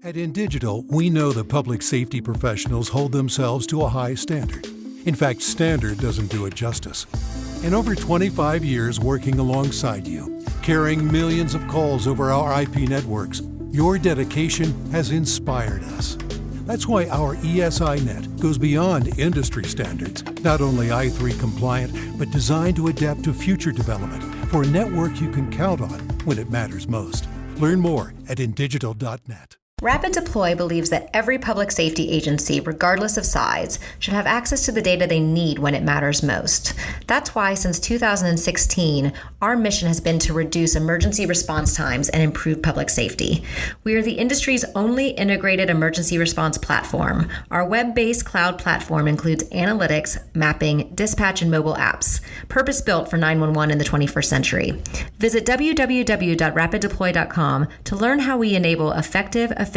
At INdigital, we know that public safety professionals hold themselves to a high standard. In fact, standard doesn't do it justice. In over 25 years working alongside you, carrying millions of calls over our IP networks, your dedication has inspired us. That's why our ESI Net goes beyond industry standards, not only i3 compliant, but designed to adapt to future development for a network you can count on when it matters most. Learn more at INdigital.net. Rapid Deploy believes that every public safety agency, regardless of size, should have access to the data they need when it matters most. That's why, since 2016, our mission has been to reduce emergency response times and improve public safety. We are the industry's only integrated emergency response platform. Our web-based cloud platform includes analytics, mapping, dispatch, and mobile apps, purpose-built for 911 in the 21st century. Visit www.rapiddeploy.com to learn how we enable effective, efficient,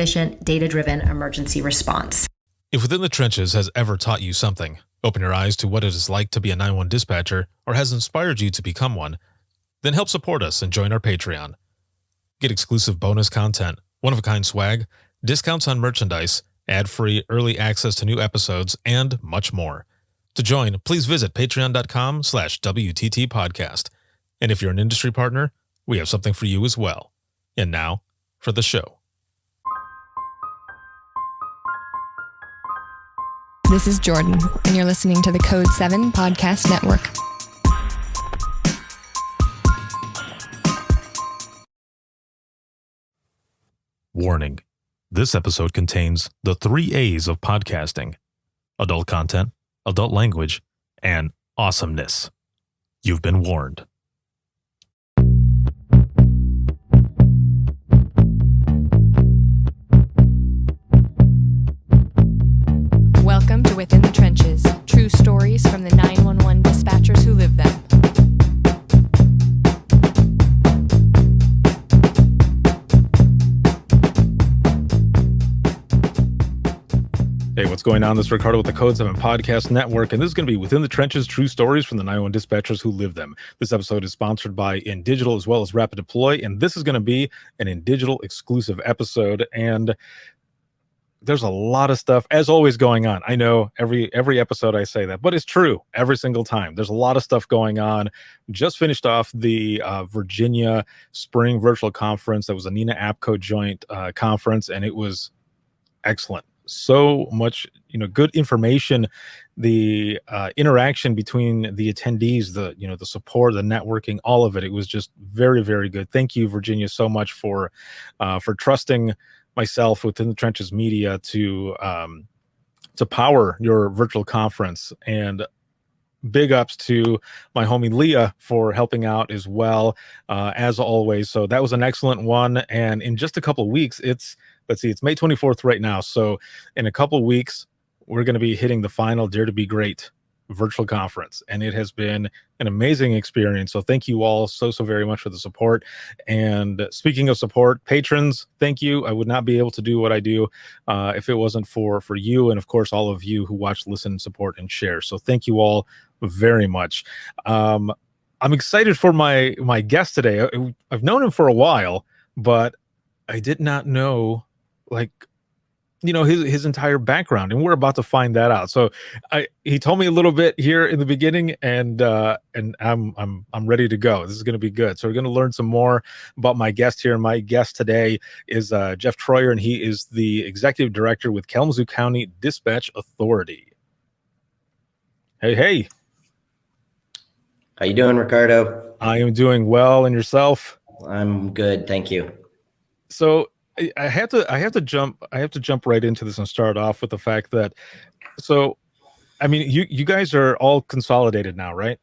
data-driven emergency response. If Within the Trenches has ever taught you something, open your eyes to what it is like to be a 911 dispatcher, or has inspired you to become one, then help support us and join our Patreon. Get exclusive bonus content, one-of-a-kind swag, discounts on merchandise, ad-free early access to new episodes, and much more. To join, please visit patreon.com/WTT podcast. And if you're an industry partner, we have something for you as well. And now, for the show. This is Jordan, and you're listening to the Code 7 Podcast Network. Warning. This episode contains the 3 A's of podcasting: adult content, adult language, and awesomeness. You've been warned. Welcome to Within the Trenches, true stories from the 911 dispatchers who live them. Hey, what's going on? This is Ricardo with the Code 7 Podcast Network, and this is going to be Within the Trenches, true stories from the 911 dispatchers who live them. This episode is sponsored by INdigital as well as Rapid Deploy, and this is going to be an INdigital exclusive episode, and there's a lot of stuff, as always, going on. I know every episode I say that, but it's true every single time. There's a lot of stuff going on. Just finished off the Virginia Spring Virtual Conference. That was a Nina APCO joint conference, and it was excellent. So much, good information. The interaction between the attendees, the support, the networking, all of it. It was just very, very good. Thank you, Virginia, so much for trusting myself Within the Trenches Media to power your virtual conference, and big ups to my homie Leah for helping out as well, as always. So that was an excellent one, and in just a couple of weeks, it's May 24th right now. So in a couple of weeks, we're going to be hitting the final Dare to Be Great virtual conference, and it has been an amazing experience. So thank you all so very much for the support. And speaking of support, patrons, thank you. I would not be able to do what I do if it wasn't for you, and of course all of you who watch, listen, support, and share. So thank you all very much. I'm excited for my guest today. I've known him for a while, but I did not know his entire background, and we're about to find that out. So he told me a little bit here in the beginning, and I'm ready to go. This is going to be good. So we're going to learn some more about my guest here. My guest today is Jeff Troyer, and he is the executive director with Kalamazoo County Dispatch Authority. Hey. How you doing, Ricardo? I am doing well, and yourself? I'm good, thank you. So I have to jump right into this and start off with the fact that, you guys are all consolidated now, right?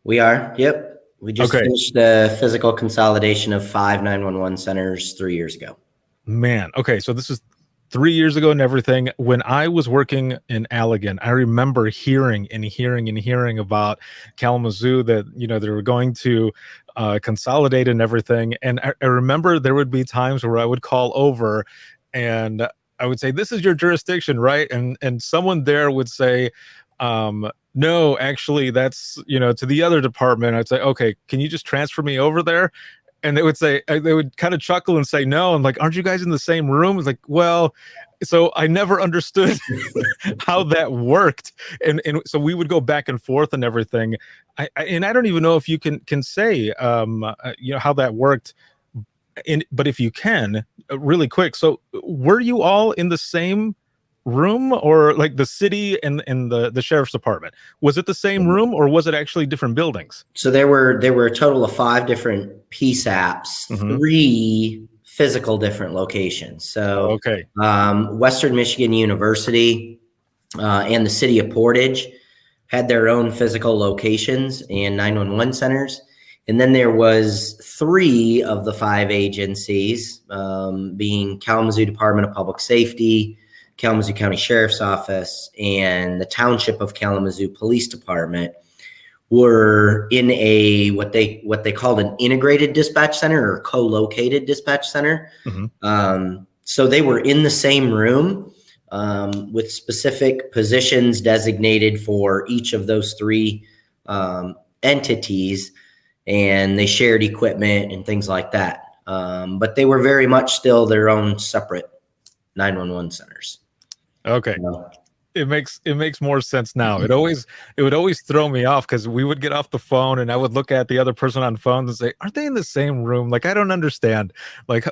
We are. Yep. We just finished the physical consolidation of 5 911 centers 3 years ago. Man. Okay. So this is 3 years ago and everything. When I was working in Allegan, I remember hearing about Kalamazoo, that, they were going to consolidate and everything. And I remember there would be times where I would call over and I would say, "This is your jurisdiction, right?" And someone there would say, "No, actually that's, to the other department." I'd say, "Okay, can you just transfer me over there?" And they would kind of chuckle and say no. I'm like, aren't you guys in the same room? It's like, well, so I never understood how that worked. And so we would go back and forth and everything. I don't even know if you can say, how that worked. But if you can, really quick. So were you all in the same room, or like the city and the sheriff's department? Was it the same room, or was it actually different buildings? So there were a total of 5 different PSAPs, 3 physical different locations. So okay. Western Michigan University and the city of Portage had their own physical locations and 911 centers. And then there was 3 of the 5 agencies, being Kalamazoo Department of Public Safety, Kalamazoo County Sheriff's Office, and the Township of Kalamazoo Police Department, were in a what they called an integrated dispatch center, or co-located dispatch center. So they were in the same room, with specific positions designated for each of those 3 entities, and they shared equipment and things like that. But they were very much still their own separate 911 centers. Okay. It makes more sense now. It would always throw me off, because we would get off the phone and I would look at the other person on phone and say, aren't they in the same room? Like, I don't understand. Like,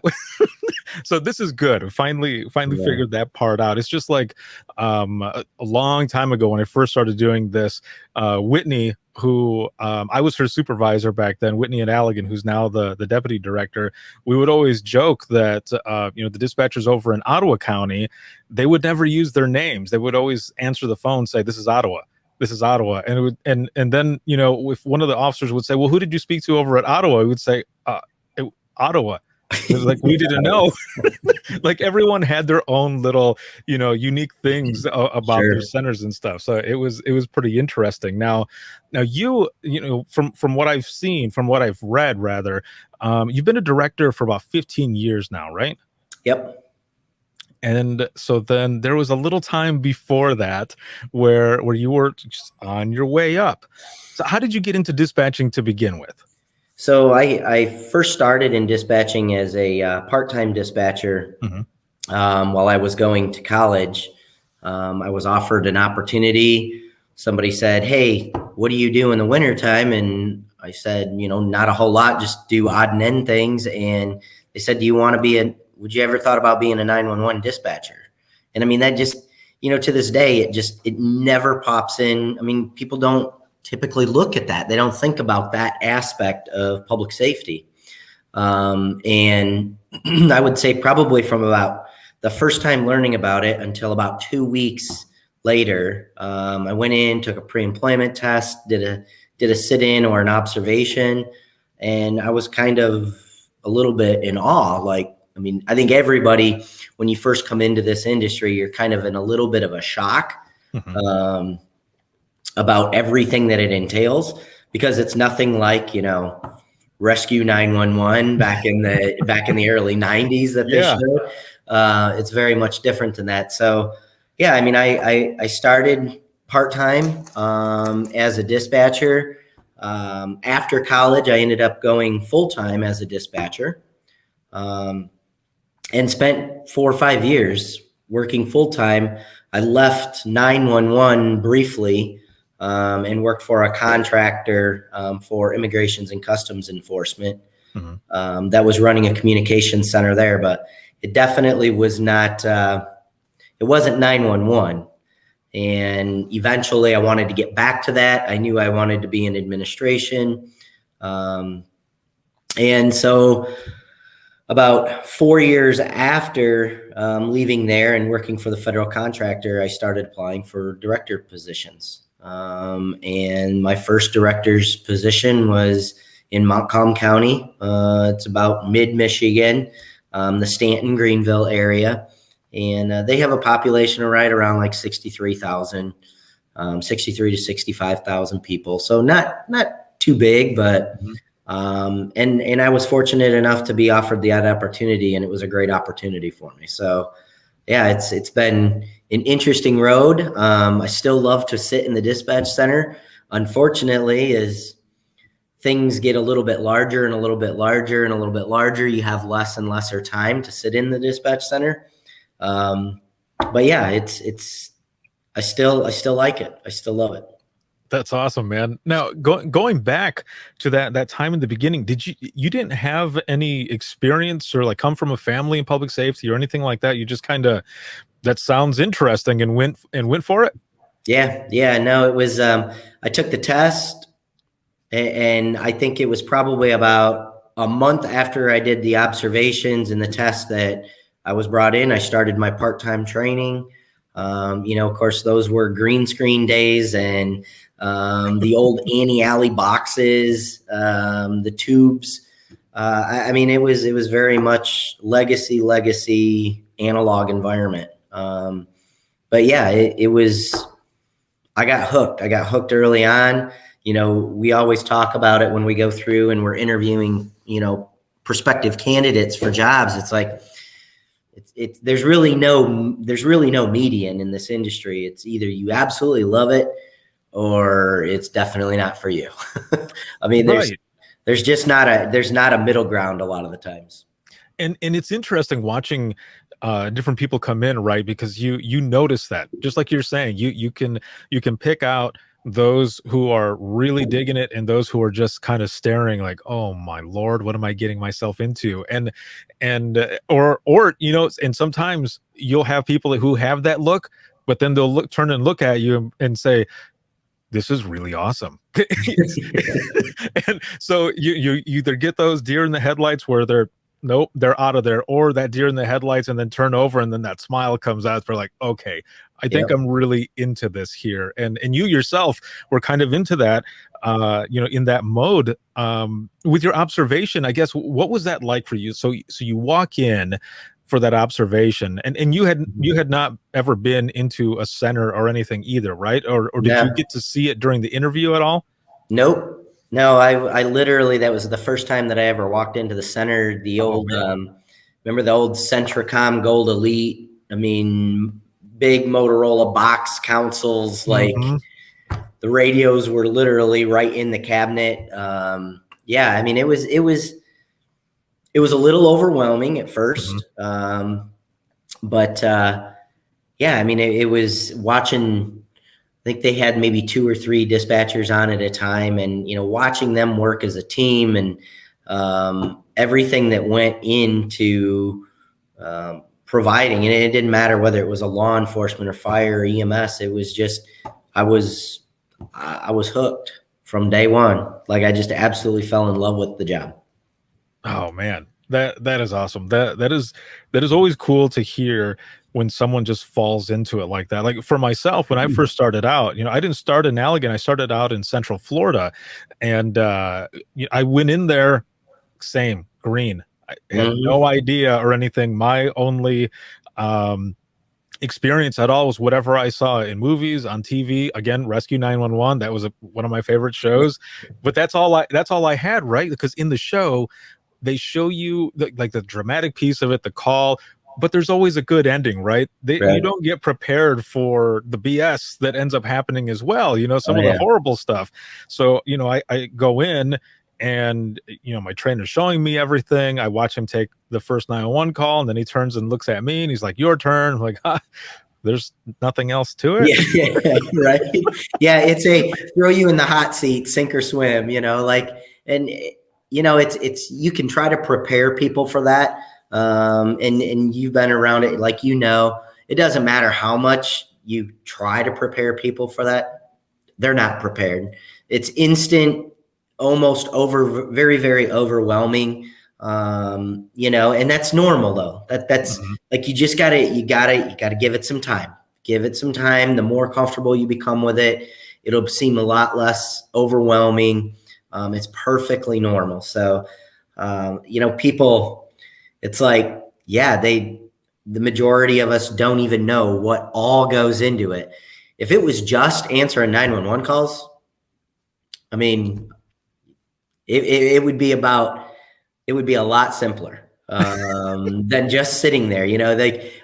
so this is good. I finally figured that part out. It's just like a long time ago when I first started doing this, Whitney, who I was her supervisor back then, Whitney and Allegan, who's now the deputy director, we would always joke that the dispatchers over in Ottawa County, they would never use their names. They would always answer the phone, say, this is Ottawa, and it would, and then if one of the officers would say, well, who did you speak to over at Ottawa? We would say, Ottawa. Like, we didn't know. Like, everyone had their own little unique things about their centers and stuff. So it was pretty interesting. Now you from what I've seen, from what I've read rather, you've been a director for about 15 years now, right? Yep. And so then there was a little time before that where you were just on your way up. So how did you get into dispatching to begin with? So I first started in dispatching as a part-time dispatcher while I was going to college. I was offered an opportunity. Somebody said, hey, what do you do in the wintertime? And I said, not a whole lot, just do odd and end things. And they said, would you ever thought about being a 911 dispatcher? And I mean, that just, to this day, it never pops in. I mean, people don't typically look at that. They don't think about that aspect of public safety. And I would say probably from about the first time learning about it until about 2 weeks later, I went in, took a pre-employment test, did a sit-in or an observation, and I was kind of a little bit in awe. Like, I mean, I think everybody, when you first come into this industry, you're kind of in a little bit of a shock about everything that it entails, because it's nothing like, Rescue 911 back in the early 90s that they showed. It's very much different than that. So, yeah, I mean, I started part-time as a dispatcher. After college, I ended up going full-time as a dispatcher, and spent 4 or 5 years working full-time. I left 911 briefly and worked for a contractor for immigrations and customs enforcement that was running a communication center there, but it definitely was not, it wasn't 911. And eventually I wanted to get back to that. I knew I wanted to be in administration. And so about 4 years after leaving there and working for the federal contractor, I started applying for director positions. And my first director's position was in Montcalm County. It's about mid-Michigan, the Stanton, Greenville area. And they have a population of right around like 63,000, 63 to 65,000 people. So not too big, but and I was fortunate enough to be offered that opportunity, and it was a great opportunity for me. So yeah, it's been an interesting road. I still love to sit in the dispatch center. Unfortunately, as things get a little bit larger and a little bit larger and a little bit larger, you have less and lesser time to sit in the dispatch center. But yeah, I still like it. I still love it. That's awesome, man. Now, going back to that time in the beginning, you didn't have any experience or like come from a family in public safety or anything like that? You just kind of, that sounds interesting, and went for it? Yeah. No, it was, I took the test, and I think it was probably about a month after I did the observations and the test that I was brought in. I started my part-time training. Of course, those were green screen days, and the old Annie Alley boxes, the tubes. I mean, it was very much legacy analog environment. But yeah, it was, I got hooked early on. We always talk about it when we go through and we're interviewing, prospective candidates for jobs. It's like, there's really no median in this industry. It's either you absolutely love it or it's definitely not for you. I mean, there's just not a middle ground a lot of the times. And it's interesting watching different people come in, right? Because you notice that, just like you're saying, you can pick out those who are really digging it and those who are just kind of staring like, oh my Lord, what am I getting myself into? And and sometimes you'll have people who have that look, but then they'll turn and look at you and say, this is really awesome. And so you either get those deer in the headlights where they're out of there, or that deer in the headlights and then turn over and then that smile comes out. They're like, okay, I think I'm really into this here. And you yourself were kind of into that, in that mode. With your observation, I guess, what was that like for you? So you walk in for that observation, and you had not ever been into a center or anything either, right? Or did you get to see it during the interview at all? Nope. No, I literally, that was the first time that I ever walked into the center. The old, remember the old Centricom Gold Elite? I mean, big Motorola box consoles, like the radios were literally right in the cabinet. I mean, it was a little overwhelming at first. But I mean, it was watching, I think they had maybe 2 or 3 dispatchers on at a time, and, watching them work as a team, and everything that went into providing, and it didn't matter whether it was a law enforcement or fire or EMS. It was just, I was hooked from day one. Like, I just absolutely fell in love with the job. Oh man, that is awesome. That is always cool to hear when someone just falls into it like that. Like for myself, when I first started out, I didn't start in Allegan. I started out in Central Florida, and I went in there, same green. I had no idea or anything. My only experience at all was whatever I saw in movies, on TV. Again, Rescue 911. That was one of my favorite shows. But that's all I had, right? Because in the show, they show you the dramatic piece of it, the call, but there's always a good ending, right? You don't get prepared for the BS that ends up happening as well, some of the horrible stuff. So, I go in, and, my trainer's showing me everything. I watch him take the first 911 call, and then he turns and looks at me and he's like, your turn. I'm like, there's nothing else to it. Yeah, right. Yeah. It's a throw you in the hot seat, sink or swim, and it's, you can try to prepare people for that. And you've been around it, like, it doesn't matter how much you try to prepare people for that. They're not prepared. It's instant, almost very, very overwhelming. And that's normal though. That's like, you just gotta give it some time. Give it some time. The more comfortable you become with it, it'll seem a lot less overwhelming. It's perfectly normal. So, people, it's like, the majority of us don't even know what all goes into it. If it was just answering 911 calls, I mean, it would be a lot simpler than just sitting there.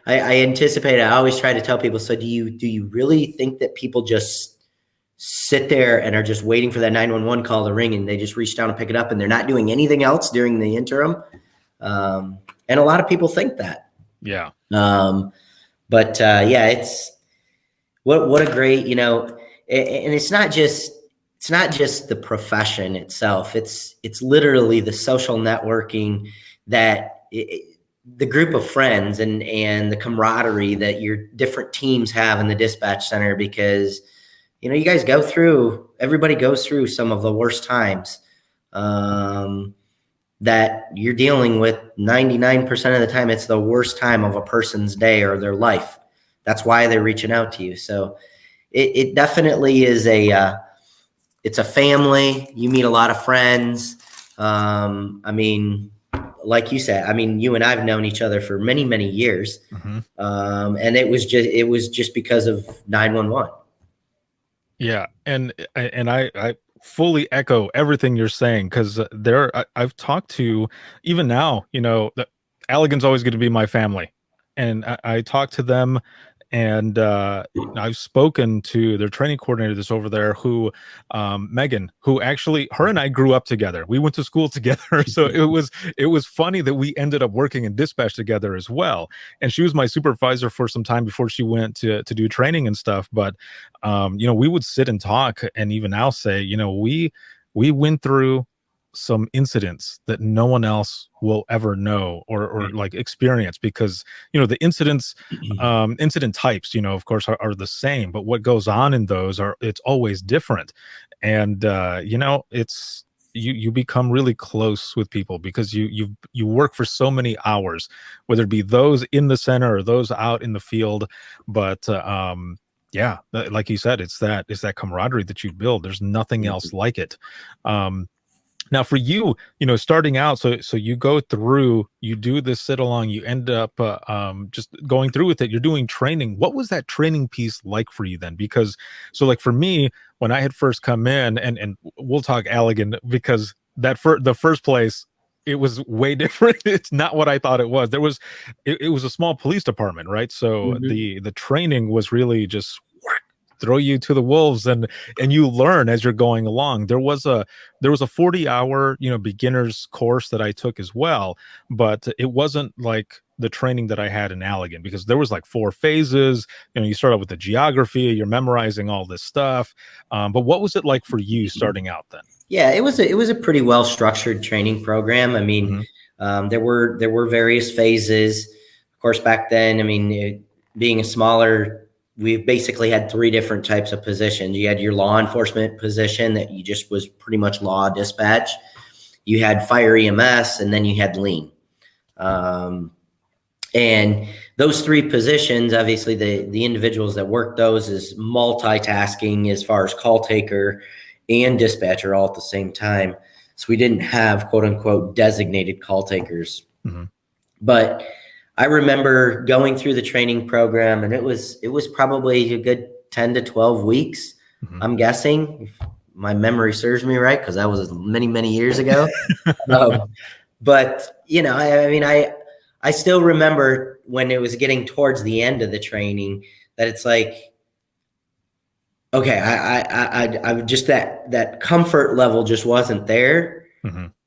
I anticipate, I always try to tell people, so do you really think that people just sit there and are just waiting for that 911 call to ring, and they just reach down and pick it up, and they're not doing anything else during the interim. And a lot of people think that. Yeah. Yeah, it's what a great, and it's not just the profession itself. It's literally the social networking that the group of friends and the camaraderie that your different teams have in the dispatch center, because you guys everybody goes through some of the worst times that you're dealing with. 99% of the time, it's the worst time of a person's day or their life. That's why they're reaching out to you. So it definitely is it's a family. You meet a lot of friends. Like you said, you and I've known each other for many, many years. And it was just because of 911. Yeah. And I fully echo everything you're saying, because I've talked to, even now, Allegan's always going to be my family. And I talk to them, and I've spoken to their training coordinator that's over there, who Megan, who actually, her and I grew up together. We went to school together. So it was funny that we ended up working in dispatch together as well. And she was my supervisor for some time before she went to do training and stuff. But we would sit and talk, and even now say, we went through some incidents that no one else will ever know or like experience, because the incident types, of course, are the same, but what goes on in those it's always different. And it's you become really close with people, because you work for so many hours, whether it be those in the center or those out in the field. But yeah, like you said, it's that camaraderie that you build. There's nothing else like it. Now for you, starting out, so you go through, you do this sit along, you end up just going through with it. You're doing training. What was that training piece like for you then? Because like for me, when I had first come in, and we'll talk Allegan, because the first place, it was way different. It's not what I thought it was. It was a small police department, right? So the training was really just throw you to the wolves, and you learn as you're going along. There was a 40-hour beginners course that I took as well, but it wasn't like the training that I had in Allegan, because there was like 4 phases. You start out with the geography, you're memorizing all this stuff. But what was it like for you starting out then? Yeah, it was a pretty well structured training program. There were various phases. Of course, back then, being a smaller, we basically had 3 different types of positions. You had your law enforcement position that you just was pretty much law dispatch. You had fire EMS, and then you had lean. And those 3 positions, obviously the individuals that worked those is multitasking as far as call taker and dispatcher all at the same time. So we didn't have quote unquote designated call takers. But I remember going through the training program, and it was probably a good 10 to 12 weeks. I'm guessing, if my memory serves me right, because that was many, many years ago. But I still remember when it was getting towards the end of the training that it's like, okay, I just that comfort level just wasn't there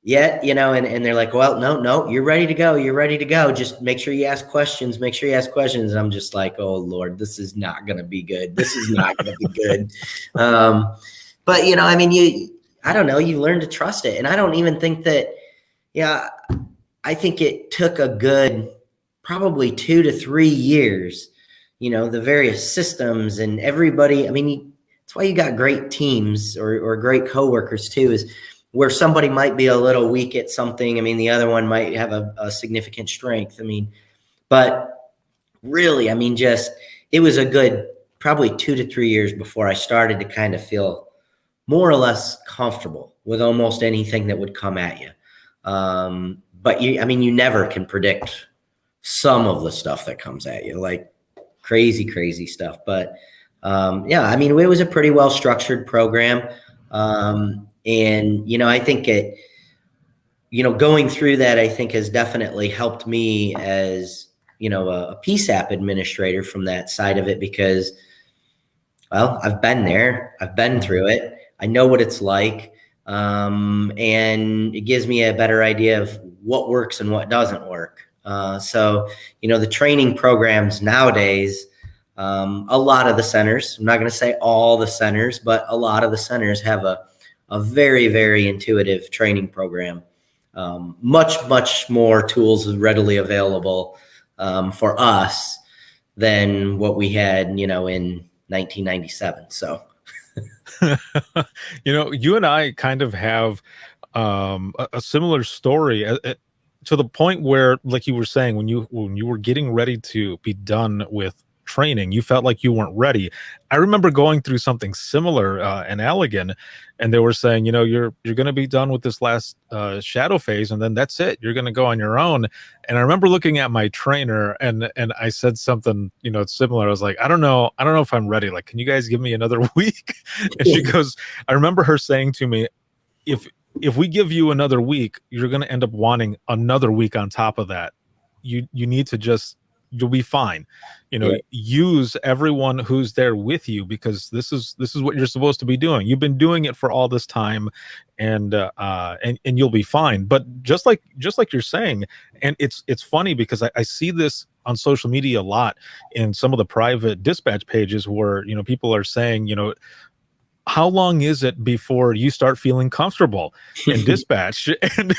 yet, and they're like, well, no, you're ready to go. Just make sure you ask questions. And I'm just like, oh Lord, this is not going to be good. But I don't know, you learn to trust it. And I don't even think that, I think it took a good, probably 2 to 3 years, the various systems and everybody. That's why you got great teams or great coworkers too, is where somebody might be a little weak at something. The other one might have a significant strength. But really, it was a good, probably 2 to 3 years before I started to kind of feel more or less comfortable with almost anything that would come at you. But you never can predict some of the stuff that comes at you, like crazy, crazy stuff. But it was a pretty well structured program. And I think it, going through that, I think has definitely helped me as, a PSAP administrator from that side of it, because Well, I've been there. I've been through it. I know what it's like. And it gives me a better idea of what works and what doesn't work. So, the training programs nowadays, a lot of the centers, I'm not going to say all the centers, but a lot of the centers have a very, very intuitive training program. Much more tools readily available for us than what we had, in 1997. So, you and I kind of have a similar story to the point where, like you were saying, when you were getting ready to be done with training, you felt like you weren't ready. I remember going through something similar in Allegan, and they were saying, you're going to be done with this last shadow phase, and then that's it. You're going to go on your own. And I remember looking at my trainer, and I said something, similar. I was like, I don't know if I'm ready. Like, can you guys give me another week? And she goes, I remember her saying to me, if we give you another week, you're going to end up wanting another week on top of that. You need to you'll be fine. Use everyone who's there with you, because this is what you're supposed to be doing. You've been doing it for all this time, and you'll be fine. But just like you're saying, and it's funny because I see this on social media a lot in some of the private dispatch pages where, people are saying, how long is it before you start feeling comfortable in dispatch? And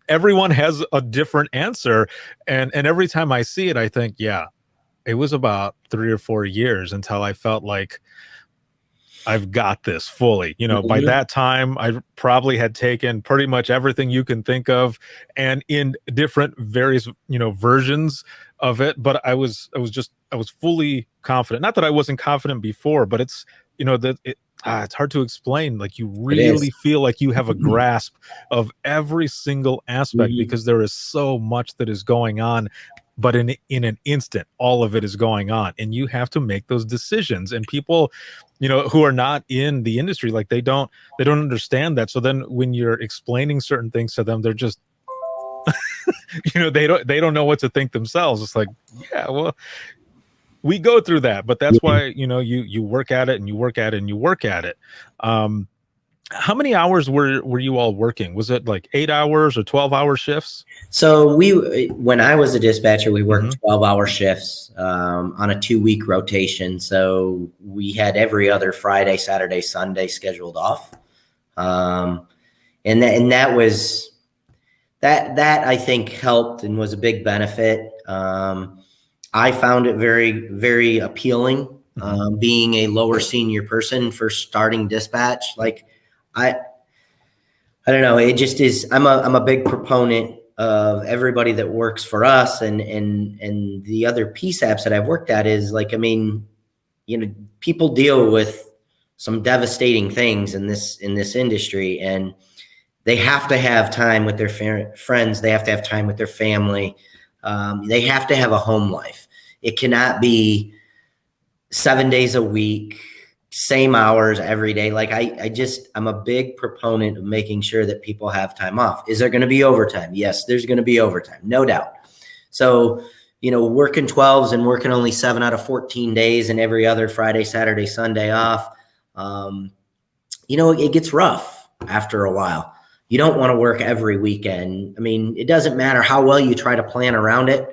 everyone has a different answer. And every time I see it, I think, yeah, it was about 3 or 4 years until I felt like I've got this fully. By that time, I probably had taken pretty much everything you can think of, and in different various, versions of it. But I was fully confident. Not that I wasn't confident before, but it's, it's hard to explain. Like, you really feel like you have a grasp of every single aspect, because there is so much that is going on, but in an instant, all of it is going on, and you have to make those decisions. And people, who are not in the industry, like, they don't understand that. So then when you're explaining certain things to them, they're just, they don't know what to think themselves. It's like, yeah, well, we go through that, but that's why, you work at it and you work at it and you work at it. How many hours were you all working? Was it like 8 hours or 12-hour shifts? So when I was a dispatcher, we worked 12-hour shifts on a 2-week rotation. So we had every other Friday, Saturday, Sunday scheduled off. And that was that I think helped and was a big benefit. I found it very, very appealing, being a lower senior person for starting dispatch. Like, I don't know. It just is. I'm a big proponent of everybody that works for us, and the other PSAPs that I've worked at is like, people deal with some devastating things in this industry, and they have to have time with their friends. They have to have time with their family. They have to have a home life. It cannot be 7 days a week, same hours every day. Like, I'm a big proponent of making sure that people have time off. Is there going to be overtime? Yes, there's going to be overtime, no doubt. So, working 12s and working only 7 out of 14 days and every other Friday, Saturday, Sunday off, it gets rough after a while. You don't want to work every weekend. It doesn't matter how well you try to plan around it.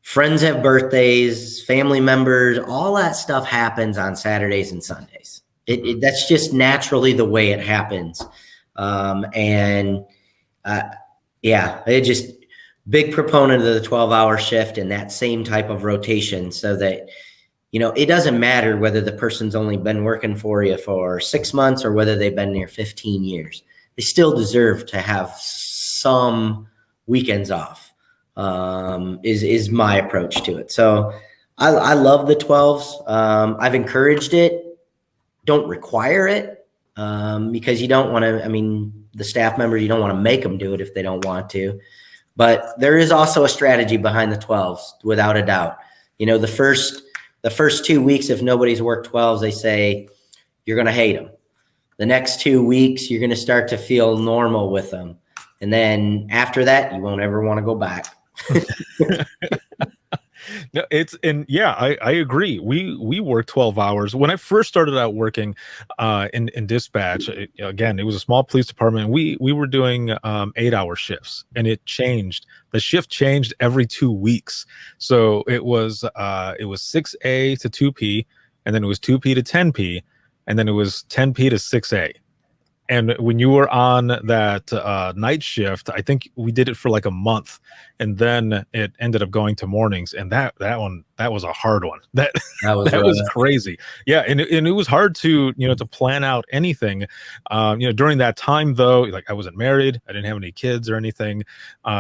Friends have birthdays, family members, all that stuff happens on Saturdays and Sundays. That's just naturally the way it happens. It just big proponent of the 12-hour shift and that same type of rotation, so that, it doesn't matter whether the person's only been working for you for 6 months or whether they've been there 15 years. They still deserve to have some weekends off. Is my approach to it. So I love the 12s. I've encouraged it. Don't require it, because you don't want to, the staff members, you don't want to make them do it if they don't want to. But there is also a strategy behind the 12s, without a doubt. The first 2 weeks, if nobody's worked 12s, they say you're going to hate them. The next 2 weeks, you're going to start to feel normal with them. And then after that, you won't ever want to go back. No, I agree. We work 12 hours. When I first started out working in dispatch, again, it was a small police department. And we were doing 8-hour shifts, and it changed. The shift changed every 2 weeks. So it was 6A to 2P, and then it was 2P to 10P, and then it was 10P to 6A. And when you were on that night shift, I think we did it for like a month, and then it ended up going to mornings. And that was a hard one. That that was crazy. Yeah, and it was hard to to plan out anything. During that time though, like I wasn't married, I didn't have any kids or anything,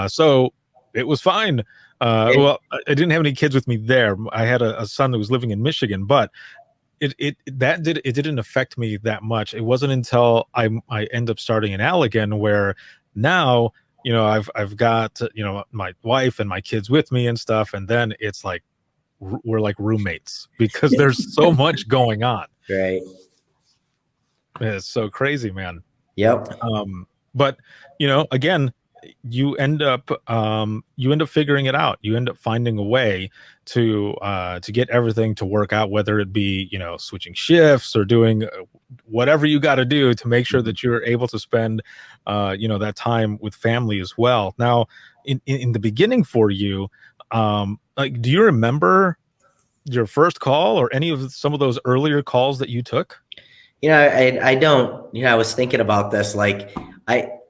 so it was fine. Well, I didn't have any kids with me there. I had a son that was living in Michigan, but it didn't affect me that much. It wasn't until I end up starting in Allegan where now I've got my wife and my kids with me and stuff, and then it's like we're like roommates because there's so much going on. Right. It's so crazy, man. Yep. But again, you end up figuring it out. You end up finding a way to get everything to work out, whether it be switching shifts or doing whatever you got to do to make sure that you're able to spend that time with family as well. Now, in the beginning for you, like, do you remember your first call or any of some of those earlier calls that you took? I don't. I was thinking about this. Like,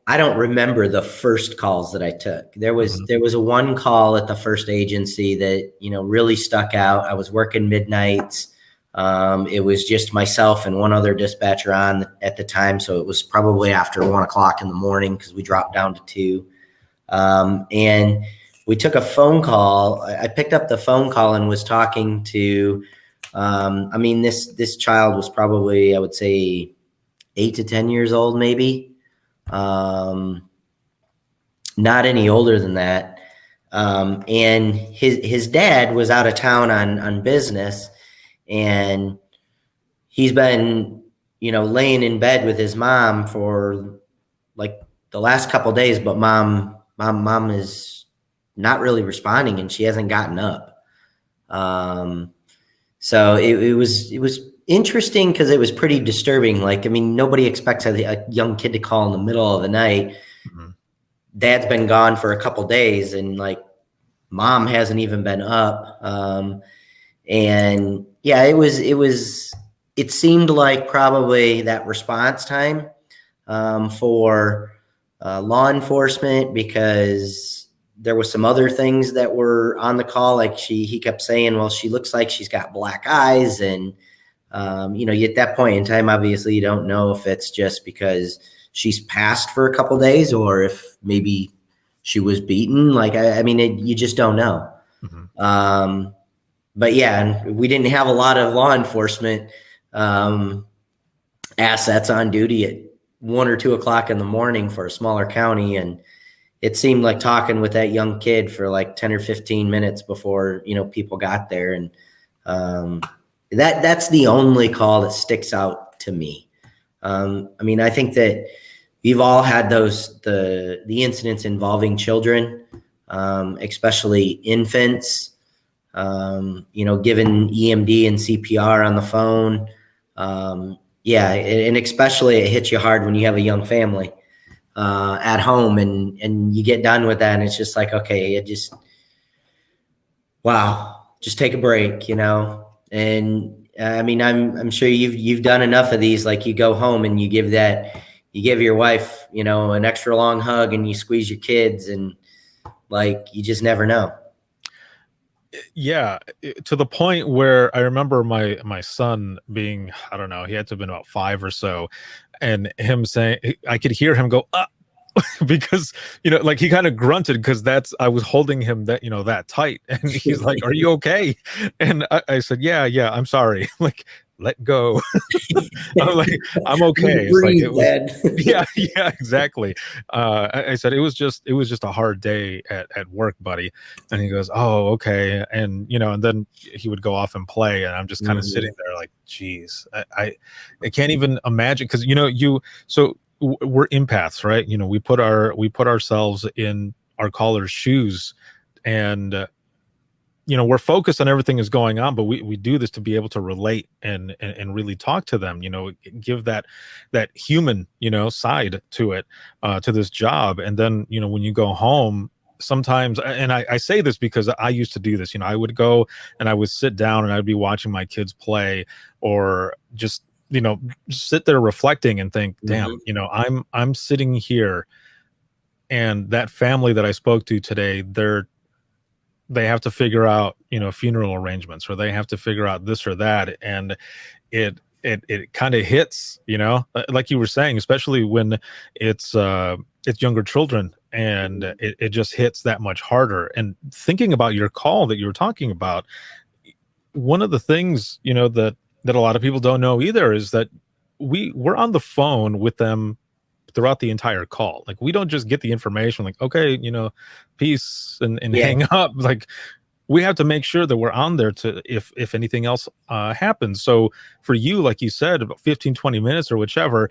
I don't remember the first calls that I took. There was a one call at the first agency that really stuck out. I was working midnights. It was just myself and one other dispatcher on at the time, so it was probably after 1:00 in the morning because we dropped down to 2. And we took a phone call. I picked up the phone call and was talking to. This child was probably, I would say, 8 to 10 years old, maybe. Not any older than that. And his dad was out of town on business, and he's been, laying in bed with his mom for like the last couple of days, but mom is not really responding, and she hasn't gotten up. So it was interesting because it was pretty disturbing. Like, nobody expects a young kid to call in the middle of the night. Mm-hmm. Dad's been gone for a couple days, and like mom hasn't even been up. And yeah, it seemed like probably that response time for law enforcement, because there was some other things that were on the call. Like he kept saying, well, she looks like she's got black eyes. And, at that point in time, obviously you don't know if it's just because she's passed for a couple days or if maybe she was beaten. Like, you just don't know. Mm-hmm. But yeah, and we didn't have a lot of law enforcement assets on duty at 1 or 2 o'clock in the morning for a smaller county. And it seemed like talking with that young kid for like 10 or 15 minutes before, people got there. And that's the only call that sticks out to me. I think that we've all had the incidents involving children, especially infants, given EMD and CPR on the phone. And especially it hits you hard when you have a young family at home and you get done with that and it's just like, okay, just take a break, And I'm sure you've done enough of these. Like, you go home and you give your wife, an extra long hug, and you squeeze your kids, and like, you just never know. Yeah, to the point where I remember my son being, I don't know, he had to have been about 5 or so, and him saying, I could hear him go, because, like, he kind of grunted because I was holding him that tight, and he's like, are you okay? And I said, yeah, I'm sorry. Like, let go. I'm like, I'm okay. Yeah, exactly. I said, it was just a hard day at work, buddy. And he goes, oh, okay. And, and then he would go off and play. And I'm just kind of sitting there like, geez, I can't even imagine. Cause so we're empaths, right? We put ourselves in our caller's shoes, and we're focused on everything is going on, but we do this to be able to relate and really talk to them, give that human, side to it, to this job. And then, when you go home, sometimes, and I say this because I used to do this, I would go and I would sit down and I'd be watching my kids play, or just, sit there reflecting and think, damn, I'm sitting here, and that family that I spoke to today, they have to figure out, funeral arrangements, or they have to figure out this or that. And it kind of hits, like you were saying, especially when it's younger children, and it just hits that much harder. And thinking about your call that you were talking about, one of the things, that a lot of people don't know either is that we're on the phone with them throughout the entire call. Like, we don't just get the information like, okay, peace, and hang up. Like, we have to make sure that we're on there to, if anything else happens. So for you, like you said, about 15, 20 minutes or whichever,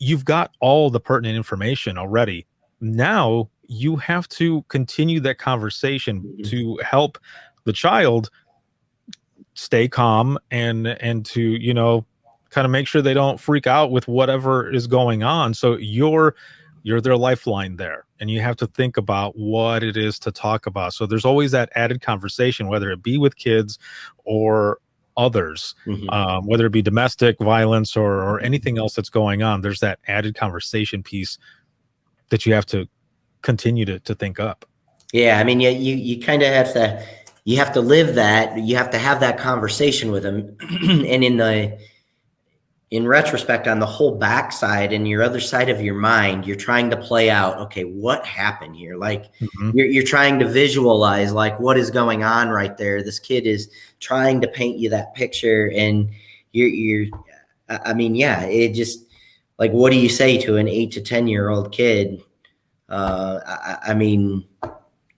you've got all the pertinent information already. Now you have to continue that conversation to help the child stay calm and to, kind of make sure they don't freak out with whatever is going on. So you're their lifeline there, and you have to think about what it is to talk about. So there's always that added conversation, whether it be with kids or others, whether it be domestic violence or anything else that's going on. There's that added conversation piece that you have to continue to think up. Yeah, I mean, you kind of have to live that. You have to have that conversation with them, and in retrospect, on the whole backside and your other side of your mind, you're trying to play out, okay, what happened here? Like, you're trying to visualize, like, what is going on right there. This kid is trying to paint you that picture, and it just, like, what do you say to an 8 to 10-year-old kid?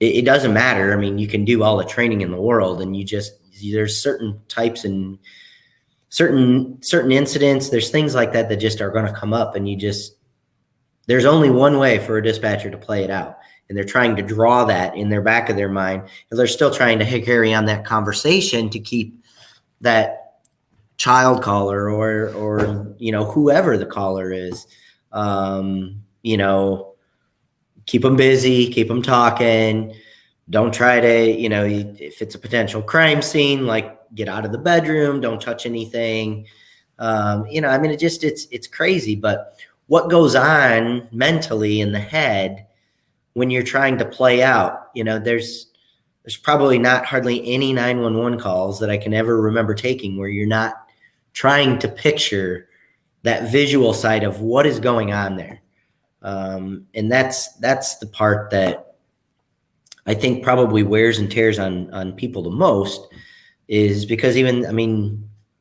It doesn't matter. I mean, you can do all the training in the world, and there's certain types and certain incidents, there's things like that just are going to come up, and there's only one way for a dispatcher to play it out. And they're trying to draw that in their back of their mind, and they're still trying to carry on that conversation to keep that child caller or whoever the caller is, keep them busy, keep them talking. Don't try to, if it's a potential crime scene, like, get out of the bedroom, don't touch anything. It's crazy, but what goes on mentally in the head when you're trying to play out, there's probably not hardly any 911 calls that I can ever remember taking where you're not trying to picture that visual side of what is going on there. And that's the part that I think probably wears and tears on people the most, is because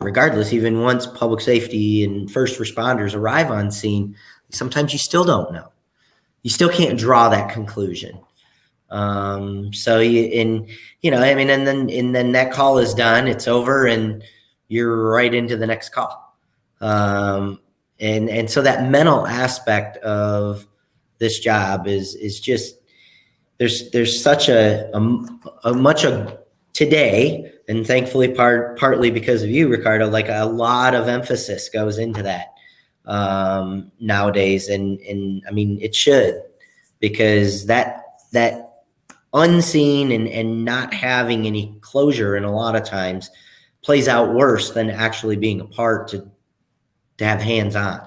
regardless, even once public safety and first responders arrive on scene, sometimes you still don't know. You still can't draw that conclusion. And then that call is done, it's over, and you're right into the next call. And so that mental aspect of this job is just, there's such a much of today, and thankfully partly because of you, Ricardo, like, a lot of emphasis goes into that nowadays. And it should, because that unseen and not having any closure, and a lot of times plays out worse than actually being a part to have hands on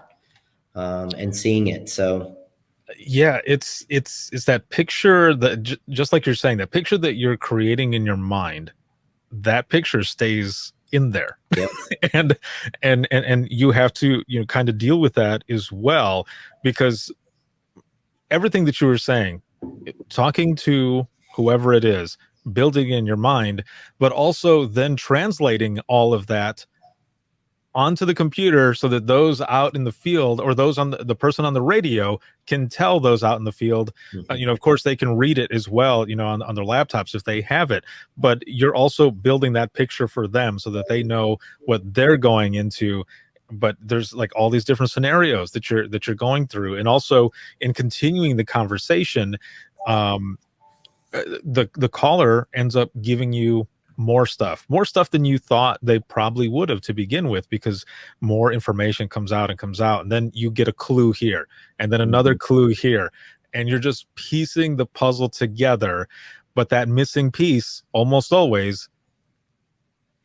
and seeing it. So yeah, it's that picture that, just like you're saying, that picture that you're creating in your mind, that picture stays in there. Yep. and you have to, kind of deal with that as well, because everything that you were saying, talking to whoever it is, building in your mind, but also then translating all of that onto the computer so that those out in the field, or those on the person on the radio, can tell those out in the field. Of course, they can read it as well, on their laptops if they have it. But you're also building that picture for them so that they know what they're going into. But there's, like, all these different scenarios that you're going through, and also in continuing the conversation. the caller ends up giving you more stuff than you thought they probably would have to begin with, because more information comes out, and then you get a clue here, and then another clue here, and you're just piecing the puzzle together. But that missing piece almost always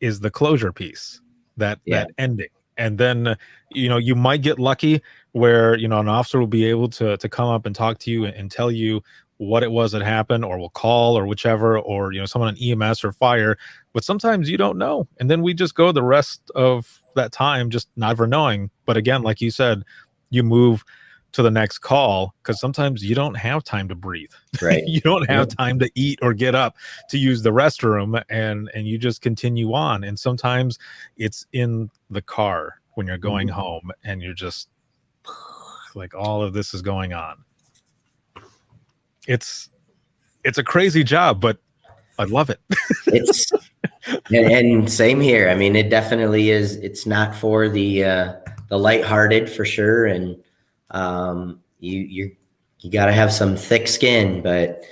is the closure piece, that ending. And then, you might get lucky where, an officer will be able to come up and talk to you and tell you what it was that happened, or will call, or whichever, or, someone on EMS or fire. But sometimes you don't know. And then we just go the rest of that time just never knowing. But again, like you said, you move to the next call, because sometimes you don't have time to breathe. Right. You don't have time to eat or get up to use the restroom, and you just continue on. And sometimes it's in the car when you're going home, and you're just like, all of this is going on. It's a crazy job, but I love it. It's and same here. I mean, it definitely is. It's not for the lighthearted, for sure. And you got to have some thick skin, but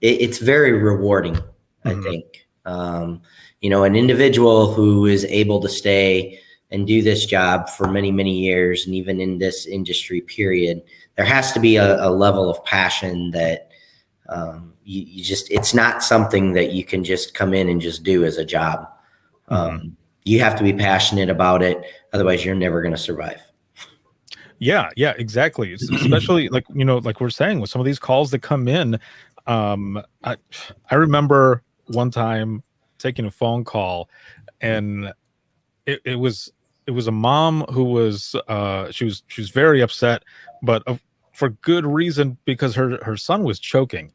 it's very rewarding. I think, an individual who is able to stay and do this job for many, many years, and even in this industry period, there has to be a level of passion that you just, it's not something that you can just come in and just do as a job. You have to be passionate about it. Otherwise you're never going to survive. Yeah, exactly. Especially like we're saying, with some of these calls that come in. I remember one time taking a phone call, and it was a mom who was she was very upset, but for good reason, because her son was choking.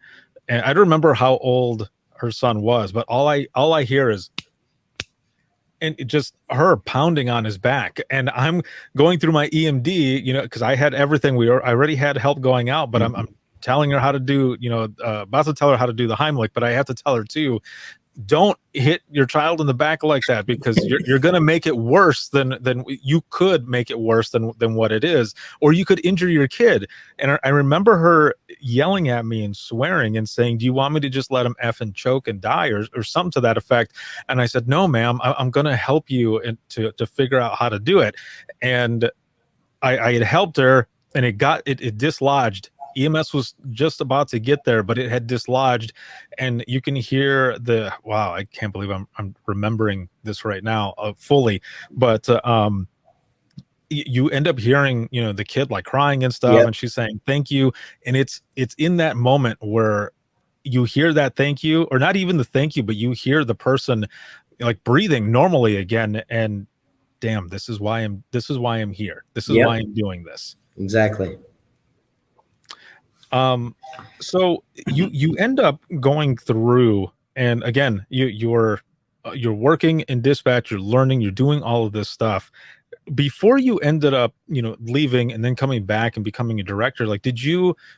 And I don't remember how old her son was, but all I hear is, and it just her pounding on his back. And I'm going through my EMD, because I had everything. I already had help going out, but I'm telling her how to do, about to tell her how to do the Heimlich, but I have to tell her too, don't hit your child in the back like that, because you're going to make it worse than you could make it worse than what it is, or you could injure your kid. And I remember her yelling at me and swearing and saying, do you want me to just let him effing choke and die, or something to that effect? And I said, no, ma'am, I'm going to help you to figure out how to do it. And I had helped her, and it dislodged. EMS was just about to get there, but it had dislodged, and you can hear wow, I can't believe I'm remembering this right now fully, but you end up hearing, the kid like crying and stuff, and she's saying thank you. And it's in that moment where you hear that thank you, or not even the thank you, but you hear the person like breathing normally again, and damn, this is why I'm here. This is why I'm doing this. Exactly. So you end up going through, and again, you're working in dispatch, you're learning, you're doing all of this stuff before you ended up, leaving and then coming back and becoming a director. Like,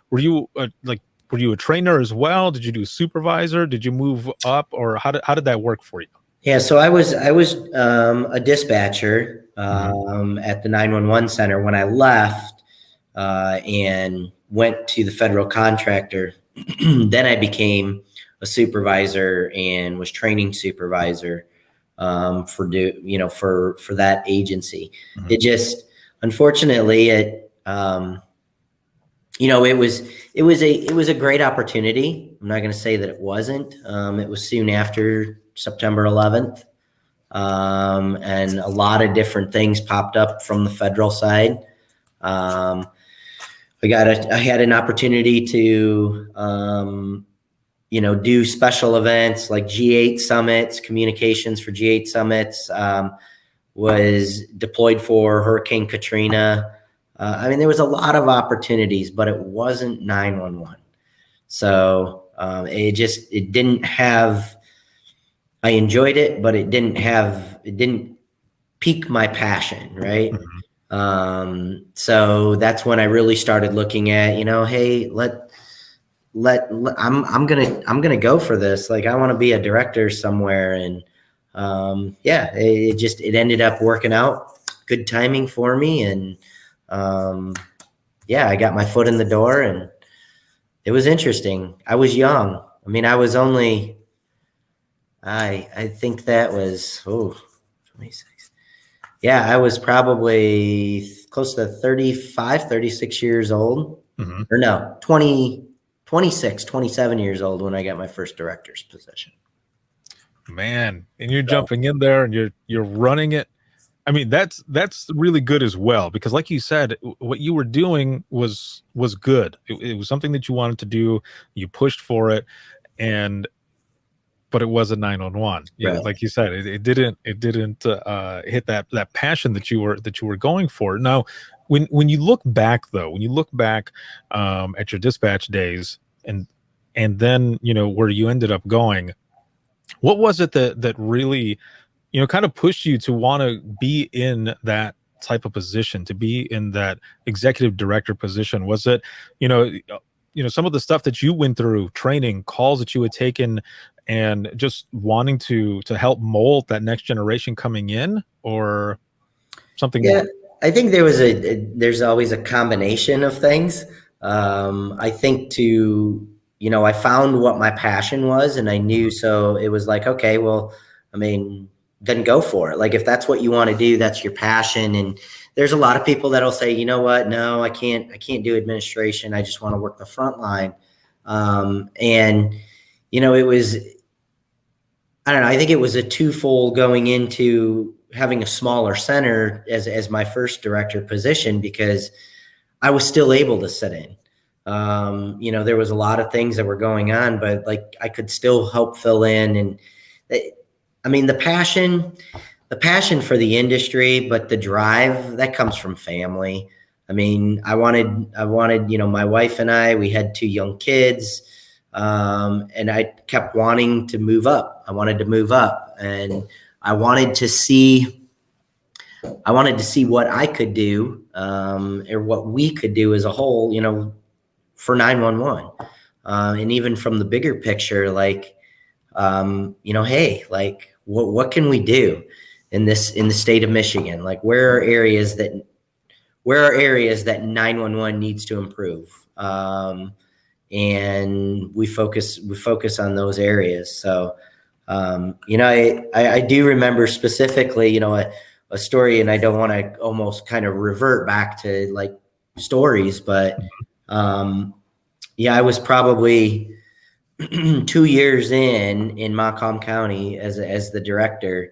were you a trainer as well? Did you do a supervisor? Did you move up, or how did that work for you? Yeah. So I was a dispatcher, at the 911 center when I left, and went to the federal contractor. Then I became a supervisor and was training supervisor for that agency. It just, unfortunately, it was a great opportunity. I'm not going to say that it wasn't. It was soon after September 11th, and a lot of different things popped up from the federal side. I had an opportunity to, do special events like G8 summits, communications for G8 summits, was deployed for Hurricane Katrina. There was a lot of opportunities, but it wasn't 911. So it didn't have, I enjoyed it, but it didn't pique my passion, right? So that's when I really started looking at, hey, I'm gonna go for this. Like, I want to be a director somewhere. And it ended up working out. Good timing for me. And I got my foot in the door, and it was interesting. I was young. I mean, I was only, I think that was, 26. Yeah, I was probably close to 35, 36 years old. Mm-hmm. Or no, 20, 26, 27 years old when I got my first director's position. Man, and you're jumping in there and you're running it. I mean, that's really good as well, because like you said, what you were doing was good. It was something that you wanted to do. You pushed for it, but it wasn't 911. Yeah, Right. like you said, it didn't hit that passion that you were going for. Now, when you look back at your dispatch days and then where you ended up going, what was it that really kind of pushed you to want to be in that type of position, to be in that executive director position? Was it, some of the stuff that you went through, training, calls that you had taken, and just wanting to help mold that next generation coming in, or something Yeah, more? I think there's always a combination of things. I think I found what my passion was, and I knew, so it was like, okay, well, I mean, then go for it. Like, if that's what you want to do, that's your passion. And there's a lot of people that'll say, you know what, no, I can't do administration. I just want to work the front line. And it was, I don't know, I think it was a twofold going into having a smaller center as my first director position, because I was still able to sit in. There was a lot of things that were going on, but like I could still help fill in. And I mean, the passion for the industry, but the drive that comes from family. I mean, I wanted, my wife and we had 2 young kids. And I kept wanting to move up. I wanted to move up, and I wanted to see what I could do, or what we could do as a whole, for 911. And even from the bigger picture, like, hey, like, what can we do in the state of Michigan? Like, where are areas that 911 needs to improve? And we focus on those areas. So, I do remember specifically, a story, and I don't want to almost kind of revert back to like stories, but, I was probably 2 years in Macomb County as the director,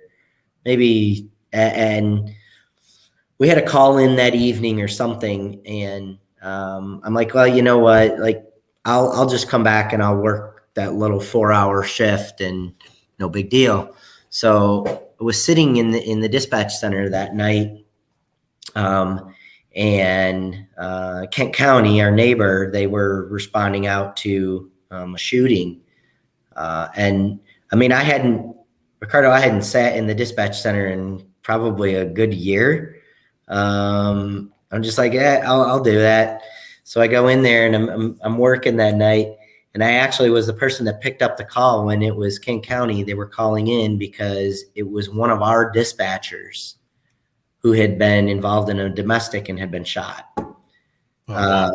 maybe, and we had a call in that evening or something. And, I'm like, well, you know what, like, I'll just come back and I'll work that little 4-hour shift, and no big deal. So I was sitting in the dispatch center that night, and Kent County, our neighbor, they were responding out to a shooting. And I mean, I hadn't sat in the dispatch center in probably a good year. I'm just like, yeah, I'll do that. So I go in there, and I'm working that night, and I actually was the person that picked up the call when it was Kent County. They were calling in because it was one of our dispatchers who had been involved in a domestic and had been shot. Oh, wow.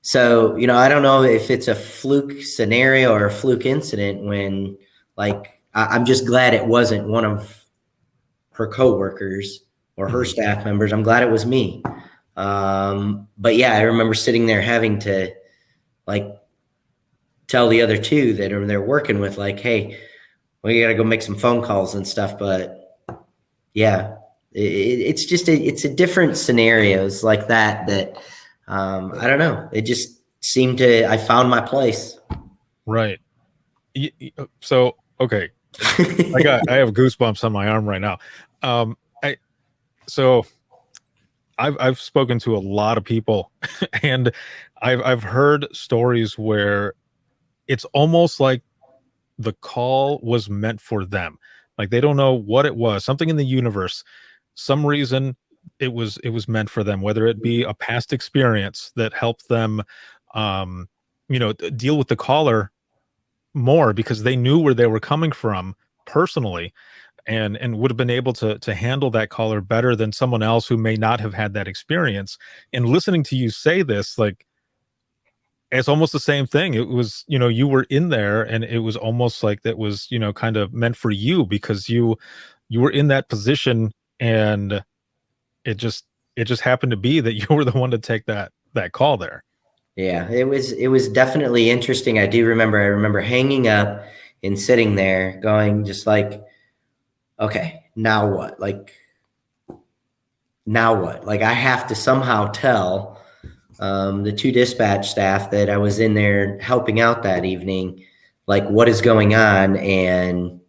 So, I don't know if it's a fluke scenario or a fluke incident, when, like, I'm just glad it wasn't one of her coworkers or her staff members. I'm glad it was me. But yeah, I remember sitting there having to, like, tell the other 2 that they're working with, like, hey, we got to go make some phone calls and stuff. But yeah, it's just it's a different scenarios like that I don't know. It just seemed I found my place. Right. So, okay. I have goosebumps on my arm right now. I've spoken to a lot of people, and I've heard stories where it's almost like the call was meant for them. Like, they don't know what it was, something in the universe, some reason it was meant for them, whether it be a past experience that helped them, deal with the caller more because they knew where they were coming from personally, and would have been able to handle that caller better than someone else who may not have had that experience. And listening to you say this, like, it's almost the same thing. It was, you were in there, and it was almost like that was, kind of meant for you, because you were in that position, and it just happened to be that you were the one to take that call there. Yeah, it was definitely interesting. I remember hanging up and sitting there going just like, okay, now what? Like, now what? Like, I have to somehow tell the two dispatch staff that I was in there helping out that evening, like, what is going on. And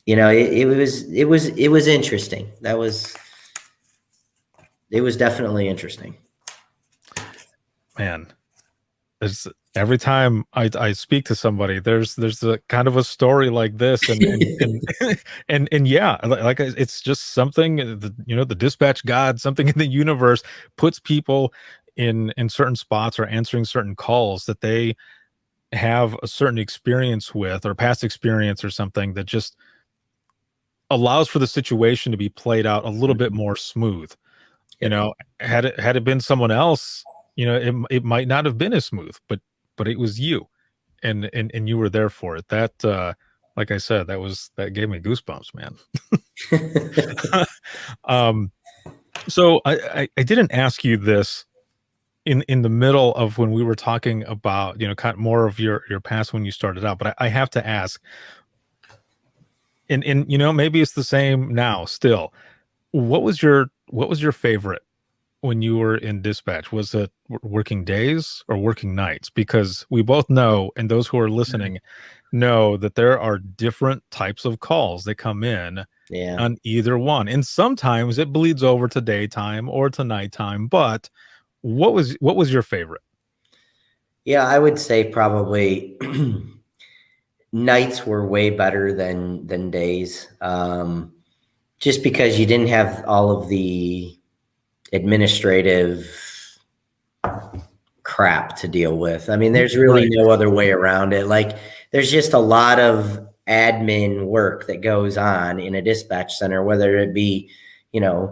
it was interesting. It was definitely interesting. Man, there's every time I speak to somebody, there's a kind of a story like this, and yeah, like it's just something, the dispatch god, something in the universe puts people in certain spots or answering certain calls that they have a certain experience with, or past experience or something, that just allows for the situation to be played out a little bit more smooth. Had it been someone else, it might not have been as smooth, but it was you, and you were there for it. That, like I said, that gave me goosebumps, man. So I didn't ask you this in the middle of when we were talking about, kind of more of your past when you started out, but I have to ask, and maybe it's the same now still. What was your favorite when you were in dispatch? Was it working days or working nights? Because we both know, and those who are listening know, that there are different types of calls that come in on either one. And sometimes it bleeds over to daytime or to nighttime. But what was your favorite? Yeah, I would say probably nights were way better than days. Just because you didn't have all of the administrative crap to deal with. I mean, there's really no other way around it. Like, there's just a lot of admin work that goes on in a dispatch center, whether it be,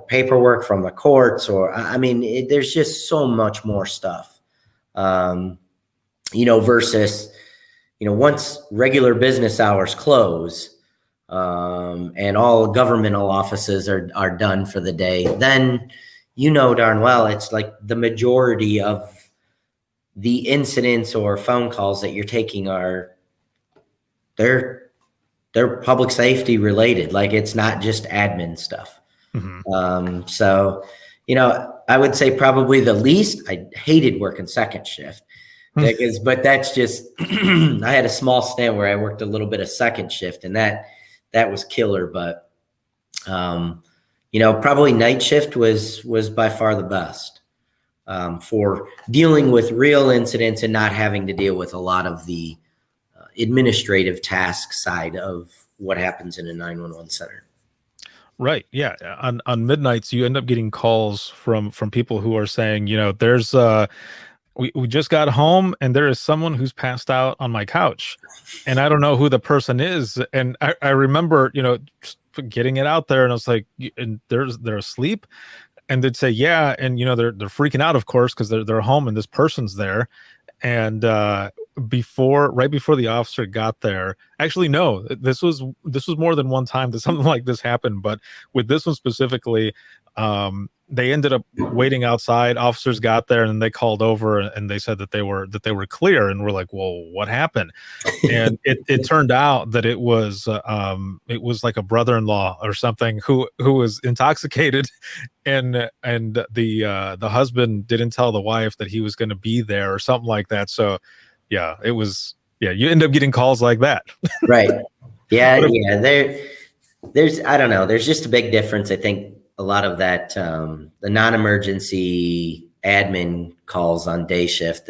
paperwork from the courts, or, I mean, there's just so much more stuff, versus, once regular business hours close, and all governmental offices are done for the day, then darn well it's like the majority of the incidents or phone calls that you're taking they're public safety related. Like, it's not just admin stuff. Mm-hmm. So I would say probably the least. I hated working second shift. But that's just I had a small stint where I worked a little bit of second shift, and that was killer. But probably night shift was by far the best for dealing with real incidents and not having to deal with a lot of the administrative task side of what happens in a 911 center. Right. Yeah. On midnights, you end up getting calls from people who are saying, there's we just got home, and there is someone who's passed out on my couch, and I don't know who the person is. And I remember, just getting it out there, and I was like, and they're asleep, and they'd say, yeah. And, they're freaking out, of course, because they're home and this person's there. And right before the officer got there, actually, no, this was more than one time that something like this happened. But with this one specifically, they ended up waiting outside. Officers got there, and they called over, and they said that they were clear. And we're like, well, what happened? And it turned out that it was like a brother-in-law or something who was intoxicated, and the husband didn't tell the wife that he was going to be there or something like that. So yeah, it was, you end up getting calls like that. Right. Yeah. There's I don't know. There's just a big difference. I think a lot of that, the non-emergency admin calls on day shift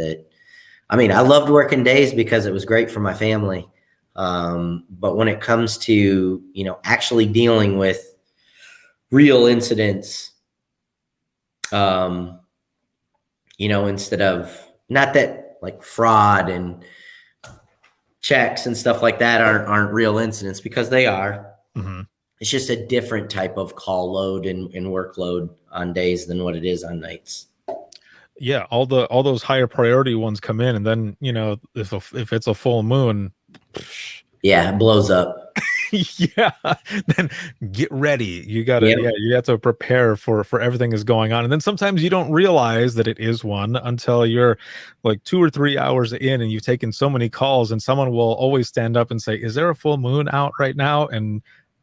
I loved working days because it was great for my family. But when it comes to, actually dealing with real incidents, instead of, not that like fraud and checks and stuff like that aren't real incidents, because they are. Mm-hmm. It's just a different type of call load and workload on days than what it is on nights. Yeah, all those higher priority ones come in, and then if it's a full moon, Yeah, it blows up. yeah, then get ready. Yep. You have to prepare for everything is going on, and then sometimes you don't realize that it is one until you're like 2 or 3 hours in, and you've taken so many calls, and someone will always stand up and say, "Is there a full moon out right now?" And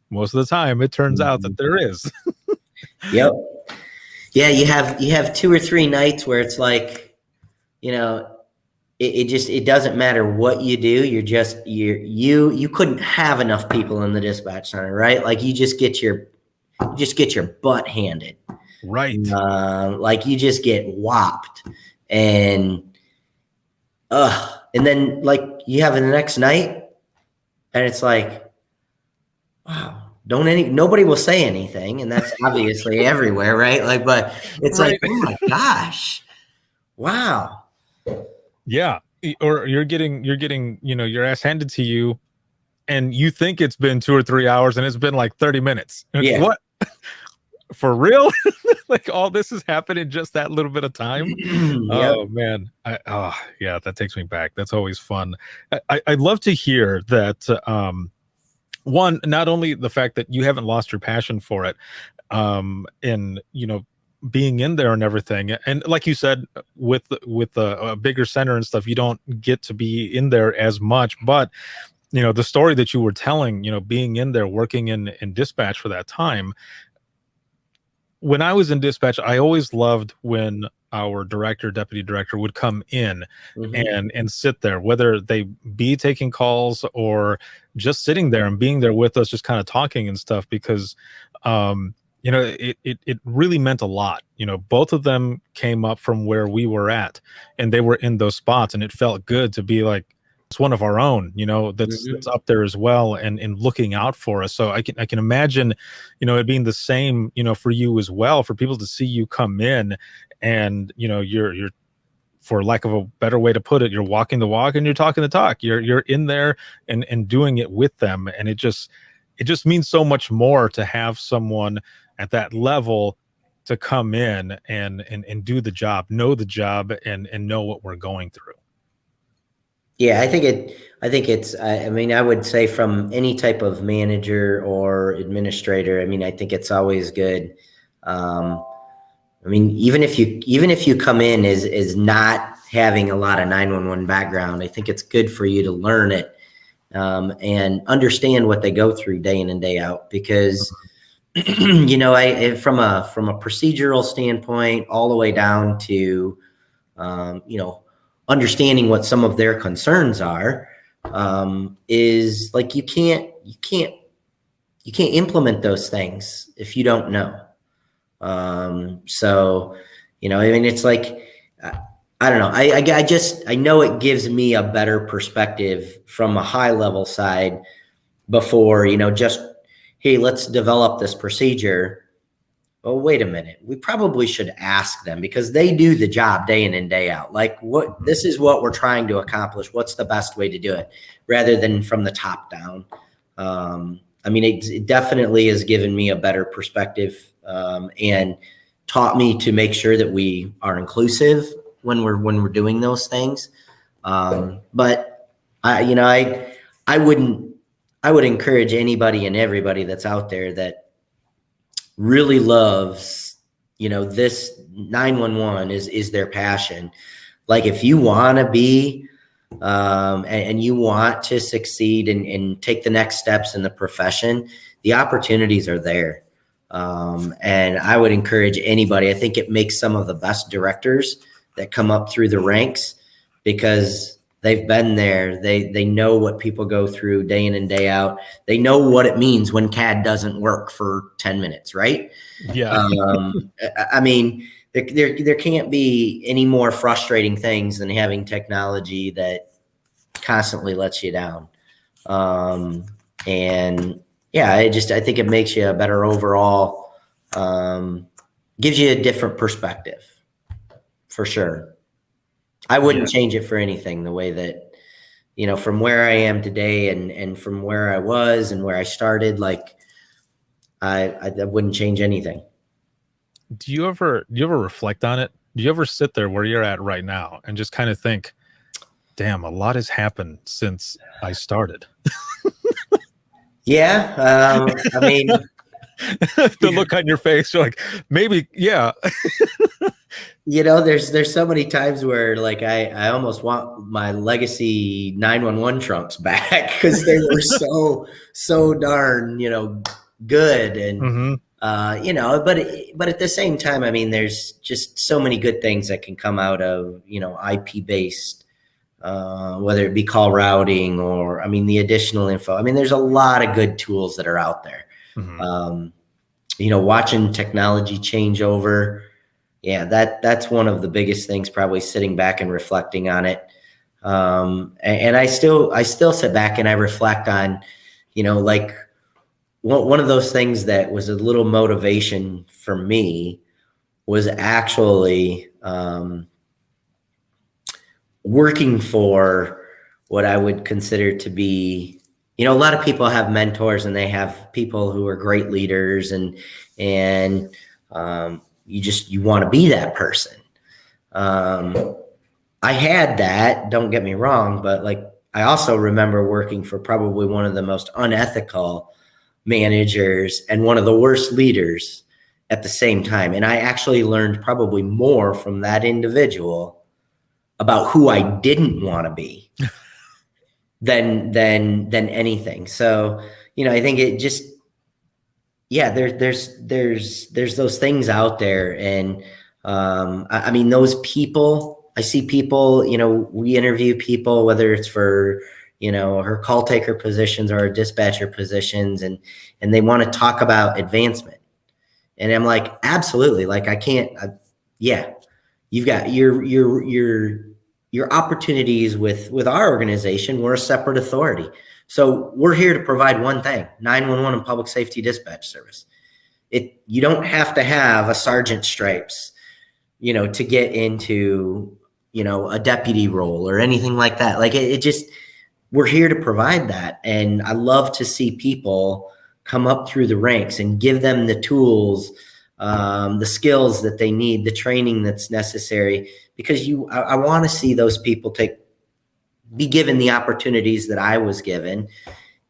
most of the time, it turns out that there is. Yep. Yeah, you have 2 or 3 nights where it's like, it doesn't matter what you do. You couldn't have enough people in the dispatch center, right? Like you just get your butt handed, Right. like you just get whopped, and then like you have the next night, and it's like, wow. Nobody will say anything, and that's obviously everywhere, right? Like, but it's Right. like, oh my gosh, wow. Yeah. Or you're getting your ass handed to you, and you think it's been 2 or 3 hours, and it's been like 30 minutes. Yeah. What? For real? Like all this has happened in just that little bit of time? Yep. Oh man. Yeah, that takes me back. That's always fun. I'd love to hear that. One, not only the fact that you haven't lost your passion for it, and being in there and everything, and like you said, with a bigger center and stuff, you don't get to be in there as much. But the story that you were telling, being in there, working in dispatch for that time. When I was in dispatch, I always loved when our director, deputy director would come in and sit there, whether they be taking calls or just sitting there and being there with us, just kind of talking and stuff, because it really meant a lot. Both of them came up from where we were at, and they were in those spots, and it felt good to be like, it's one of our own, that's up there as well, and looking out for us. So I can imagine, it being the same, for you as well, for people to see you come in, and you're, for lack of a better way to put it, you're walking the walk and you're talking the talk. You're in there and doing it with them, and it just means so much more to have someone at that level to come in and do the job, know the job, and know what we're going through. Yeah, I think it's, I mean, I would say from any type of manager or administrator, I mean, I think it's always good. I mean, even if you come in as not having a lot of 911 background, I think it's good for you to learn it, and understand what they go through day in and day out, because, from a procedural standpoint, all the way down to, understanding what some of their concerns are, is like you can't implement those things if you don't know. So I mean, it's like, I don't know. I know it gives me a better perspective from a high level side before, just, hey, let's develop this procedure. Oh, wait a minute. We probably should ask them, because they do the job day in and day out. Like, this is what we're trying to accomplish. What's the best way to do it, rather than from the top down? I mean, it definitely has given me a better perspective, and taught me to make sure that we are inclusive when we're doing those things. But I would encourage anybody and everybody that's out there that really loves, this 911 is their passion. Like, if you want to be, and you want to succeed and take the next steps in the profession, the opportunities are there. And I would encourage anybody. I think it makes some of the best directors that come up through the ranks, because they've been there. They know what people go through day in and day out. They know what it means when CAD doesn't work for 10 minutes, right? Yeah. I mean, there can't be any more frustrating things than having technology that constantly lets you down. And yeah, I think it makes you a better overall, gives you a different perspective, for sure. I wouldn't change it for anything, the way that, from where I am today and from where I was and where I started, like, I wouldn't change anything. Do you ever reflect on it? do you ever sit there where you're at right now and just kind of think, damn, a lot has happened since I started? Yeah. I mean, The look on your face, you're like, maybe, yeah. there's so many times where like I almost want my legacy 911 trunks back because they were so darn, good. And, Mm-hmm. but at the same time, I mean, there's just so many good things that can come out of, IP based, whether it be call routing or, I mean, the additional info. I mean, there's a lot of good tools that are out there. Mm-hmm. Watching technology change over. Yeah, that's one of the biggest things, probably sitting back and reflecting on it. And I still sit back and I reflect on, like one of those things that was a little motivation for me was actually working for what I would consider to be, a lot of people have mentors and they have people who are great leaders and you want to be that person. I had that, don't get me wrong, but like, I also remember working for probably one of the most unethical managers and one of the worst leaders at the same time. And I actually learned probably more from that individual about who I didn't want to be than anything. So, I think it just, yeah, there's those things out there. And I mean, those people, I see people, we interview people, whether it's for, her call taker positions or dispatcher positions, and they want to talk about advancement. And I'm like, absolutely. Like, yeah, you've got your opportunities with our organization. We're a separate authority. So we're here to provide one thing: 911 and public safety dispatch service. You don't have to have a sergeant stripes, to get into, a deputy role or anything like that. Like it just, we're here to provide that. And I love to see people come up through the ranks and give them the tools, the skills that they need, the training that's necessary, because I want to see those people be given the opportunities that I was given.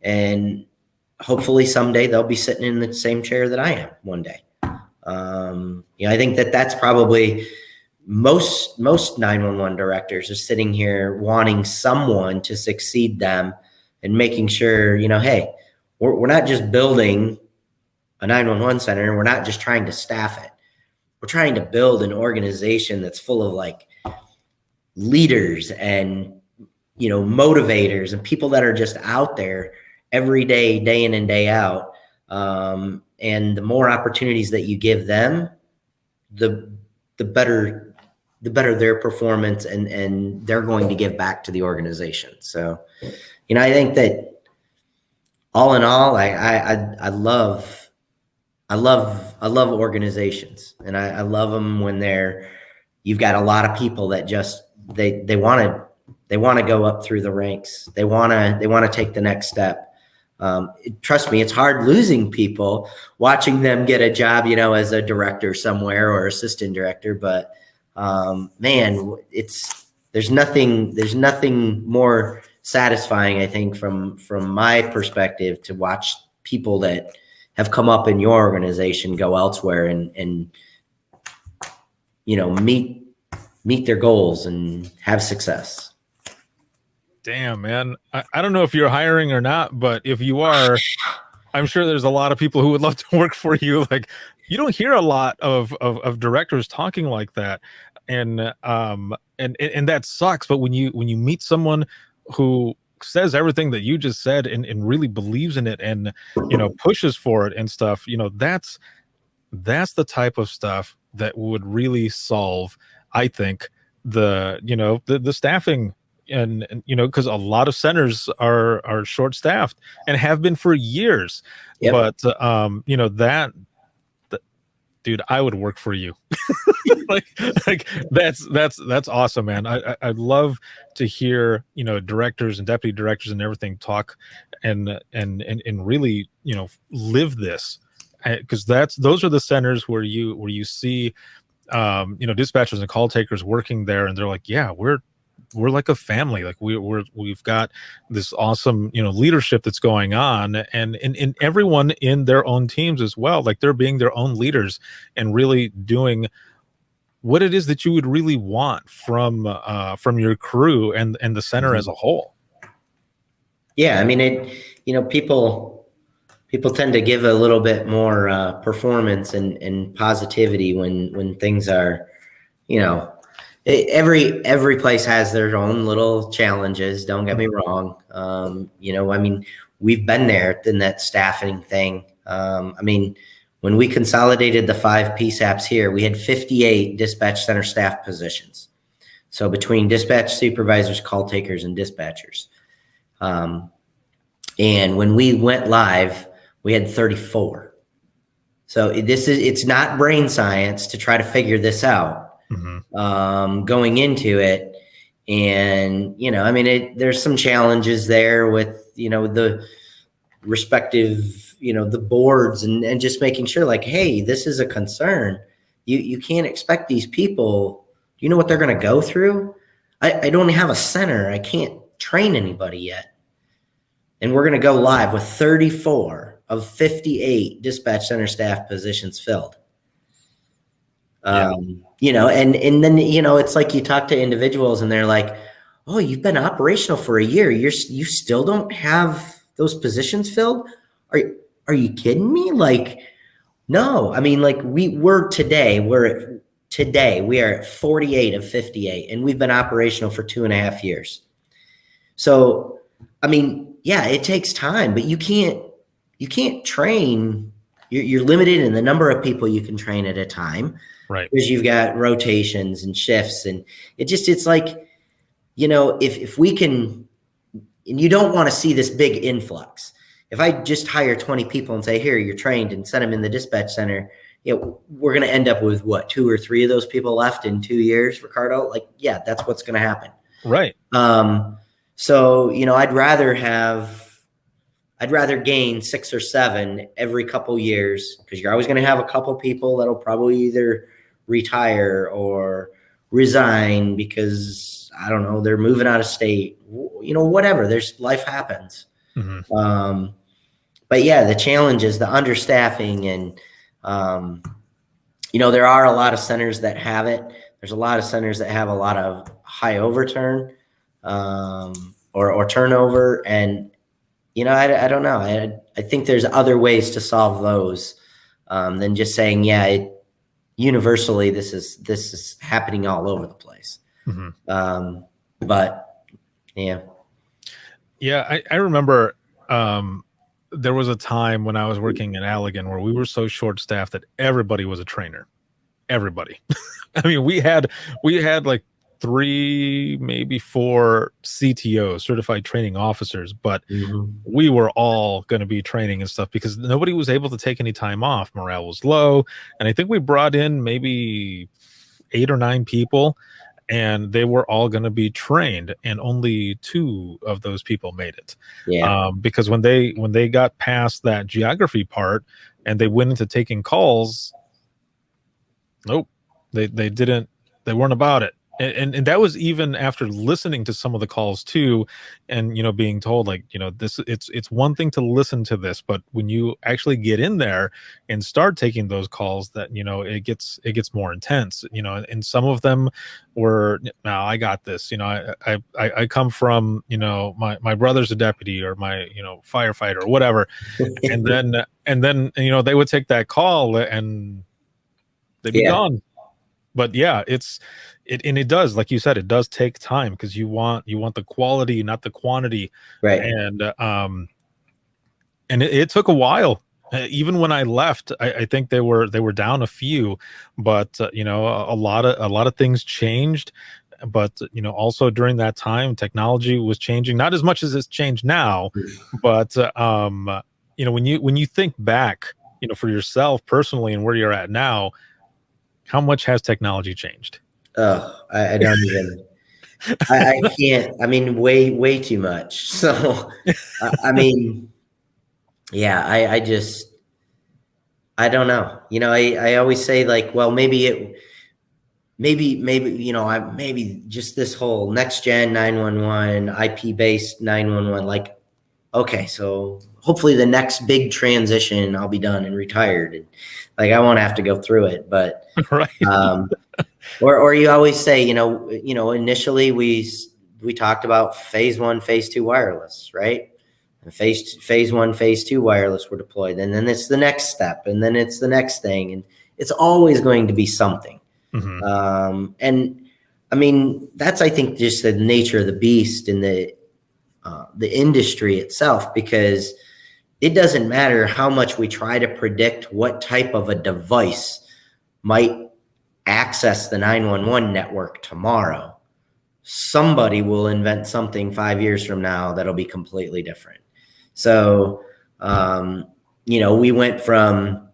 And hopefully someday they'll be sitting in the same chair that I am one day. I think that's probably most 911 directors are sitting here wanting someone to succeed them and making sure, hey, we're not just building a 911 center, and we're not just trying to staff it. We're trying to build an organization that's full of like leaders and, motivators and people that are just out there every day, day in and day out. And the more opportunities that you give them, the better their performance, and they're going to give back to the organization. So, I think that all in all, I love organizations, and I love them when you've got a lot of people that just, they want to go up through the ranks. They want to take the next step. Trust me, it's hard losing people, watching them get a job, as a director somewhere or assistant director. But man, there's nothing more satisfying, I think, from my perspective, to watch people that have come up in your organization go elsewhere and meet their goals and have success. Damn, man. I don't know if you're hiring or not, but if you are, I'm sure there's a lot of people who would love to work for you. Like, you don't hear a lot of directors talking like that. And that sucks. But when you meet someone who says everything that you just said and really believes in it and, pushes for it and stuff, that's the type of stuff that would really solve, I think, the staffing. And because a lot of centers are short staffed and have been for years. Yep. But that dude, I would work for you. like that's awesome, man. I'd love to hear directors and deputy directors and everything talk and really live this, because those are the centers where you see dispatchers and call takers working there, and they're like, yeah, we're like a family. Like we've got this awesome, leadership that's going on, and everyone in their own teams as well. Like they're being their own leaders and really doing what it is that you would really want from your crew and the center as a whole. Yeah, I mean, people tend to give a little bit more performance and positivity when things are, every place has their own little challenges. Don't get me wrong. I mean, we've been there in that staffing thing. I mean, when we consolidated the 5 PSAPs here, we had 58 dispatch center staff positions. So between dispatch supervisors, call takers, and dispatchers. And when we went live, we had 34. So it's not brain science to try to figure this out going into it. And, I mean, there's some challenges there with, the respective, the boards and just making sure like, hey, this is a concern. You can't expect these people, you know what they're going to go through? I don't have a center. I can't train anybody yet. And we're going to go live with 34 of 58 dispatch center staff positions filled. And then, it's like you talk to individuals and they're like, oh, you've been operational for a year. You still don't have those positions filled? Are you kidding me? Like, no, I mean, like we are at 48 of 58 and we've been operational for 2.5 years. So, I mean, yeah, it takes time, but you can't train. You're limited in the number of people you can train at a time. Right. Because you've got rotations and shifts and it's like, if we can, and you don't want to see this big influx. If I just hire 20 people and say, here, you're trained and send them in the dispatch center, we're going to end up with what, 2 or 3 of those people left in 2 years, Ricardo? Like, yeah, that's what's going to happen. Right. So, I'd rather gain 6 or 7 every couple years because you're always going to have a couple people that'll probably either retire or resign because, I don't know, they're moving out of state, whatever. Life happens. But yeah, the challenges, the understaffing and, there are a lot of centers that have it. There's a lot of centers that have a lot of high overturn or turnover. And, I don't know. I think there's other ways to solve those than just saying, universally, this is happening all over the place. But yeah. Yeah, I remember there was a time when I was working in Allegan where we were so short-staffed that everybody was a trainer. Everybody. I mean, we had like 3, maybe 4 CTOs, certified training officers, but we were all going to be training and stuff because nobody was able to take any time off. Morale was low. And I think we brought in maybe 8 or 9 people and they were all going to be trained and only 2 of those people made it. Because when they got past that geography part and they went into taking calls, nope, they weren't about it. And that was even after listening to some of the calls too, and being told like it's one thing to listen to this, but when you actually get in there and start taking those calls, that it gets more intense. And some of them were, now I got this. I come from my brother's a deputy or my firefighter or whatever, and then they would take that call and they'd be gone. But yeah, it does, like you said, it does take time because you want the quality, not the quantity. Right. And it took a while. Even when I left, I think they were down a few, but a lot of things changed. But also during that time, technology was changing, not as much as it's changed now. But when you think back, for yourself personally and where you're at now, how much has technology changed? Oh, I don't even, I can't, I mean, way too much. So, I mean, yeah, I don't know. I always say like, well, maybe maybe, maybe just this whole next gen 911, IP based 911, like, okay, so hopefully the next big transition, I'll be done and retired, and like I won't have to go through it. But Right. or you always say, initially we talked about phase 1, phase 2 wireless, right? And phase 1, phase 2 wireless were deployed, and then it's the next step, and then it's the next thing, and it's always going to be something. And I mean, that's, I think, just the nature of the beast in the industry itself, because it doesn't matter how much we try to predict what type of a device might access the 911 network tomorrow. Somebody will invent something 5 years from now that'll be completely different. So, we went from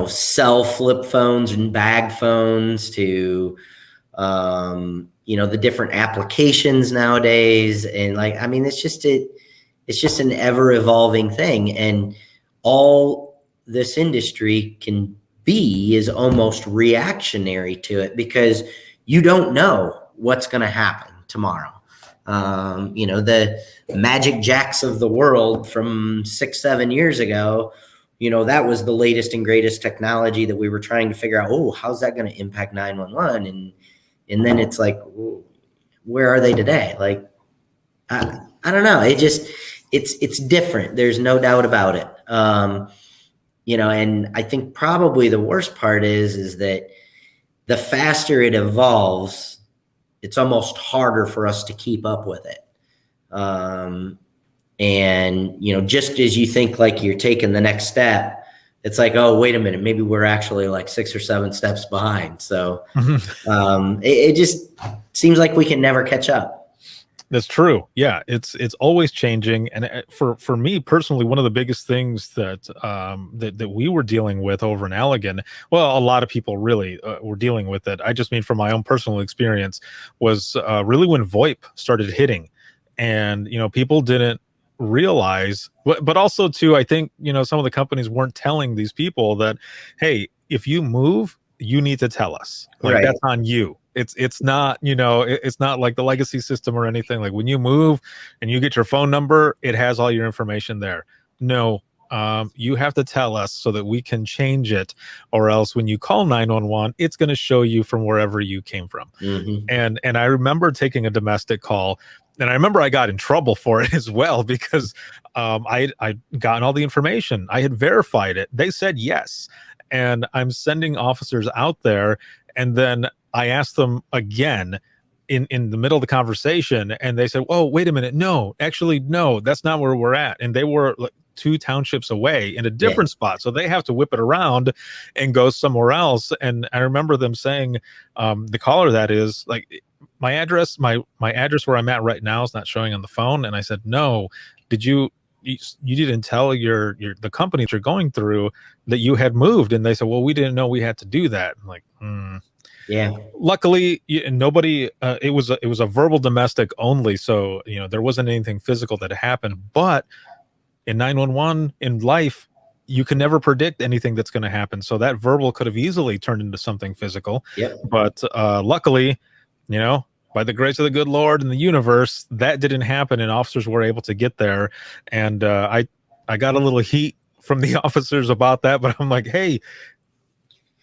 cell flip phones and bag phones to, the different applications nowadays. And it's just an ever evolving thing. And all this industry can be is almost reactionary to it, because you don't know what's going to happen tomorrow. The Magic Jacks of the world from 6-7 years ago, that was the latest and greatest technology that we were trying to figure out, how's that going to impact 911? And then it's like, where are they today? Like, I don't know. It's different. There's no doubt about it. And I think probably the worst part is that the faster it evolves, it's almost harder for us to keep up with it. And, just as you think like you're taking the next step, it's like, oh, wait a minute, maybe we're actually like 6 or 7 steps behind. So it just seems like we can never catch up. That's true. Yeah, it's always changing. And for me personally, one of the biggest things that that we were dealing with over in Allegan, well, a lot of people really were dealing with it. I just mean from my own personal experience, was really when VoIP started hitting, and people didn't realize, but also too, I think some of the companies weren't telling these people that, hey, if you move, you need to tell us. Like, Right. that's on you. It's not, it's not like the legacy system or anything. Like, when you move and you get your phone number, it has all your information there. No, you have to tell us so that we can change it, or else when you call 911, it's going to show you from wherever you came from. And I remember taking a domestic call, and I remember I got in trouble for it as well, because I'd gotten all the information. I had verified it. They said yes. And I'm sending officers out there, and then I asked them again in the middle of the conversation, and they said, "Oh, wait a minute. No, actually, no, that's not where we're at." And they were like 2 townships away in a different spot. So they have to whip it around and go somewhere else. And I remember them saying, the caller, that is, like, my address where I'm at right now is not showing on the phone. And I said, no, you didn't tell the company that you're going through that you had moved. And they said, well, we didn't know we had to do that. I'm like, Yeah. Luckily, nobody. It was a verbal domestic only, so there wasn't anything physical that happened. But in 911, in life, you can never predict anything that's going to happen. So that verbal could have easily turned into something physical. Yep. But luckily, by the grace of the good Lord and the universe, that didn't happen, and officers were able to get there. And I got a little heat from the officers about that, but I'm like, hey,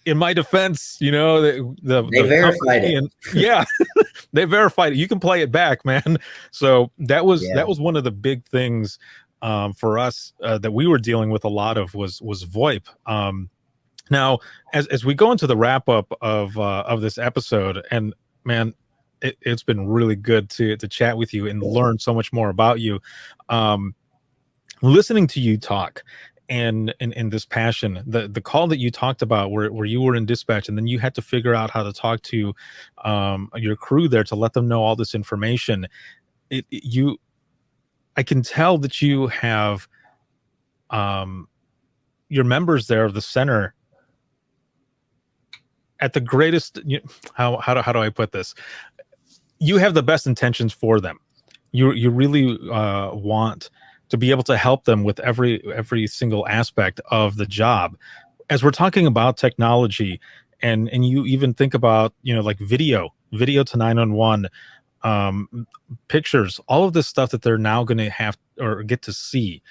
in my defense, they verified it. Yeah, they verified it. You can play it back, man. So that was one of the big things for us that we were dealing with a lot of was VoIP. Now, as we go into the wrap up of this episode, and man, it's been really good to chat with you and learn so much more about you. Listening to you talk. And this passion, the call that you talked about where you were in dispatch, and then you had to figure out how to talk to your crew there to let them know all this information. I can tell that you have your members there of the center at the greatest. How do I put this? You have the best intentions for them. You really want to be able to help them with every single aspect of the job. As we're talking about technology And you even think about, like video to 911, pictures, all of this stuff that they're now going to have or get to see.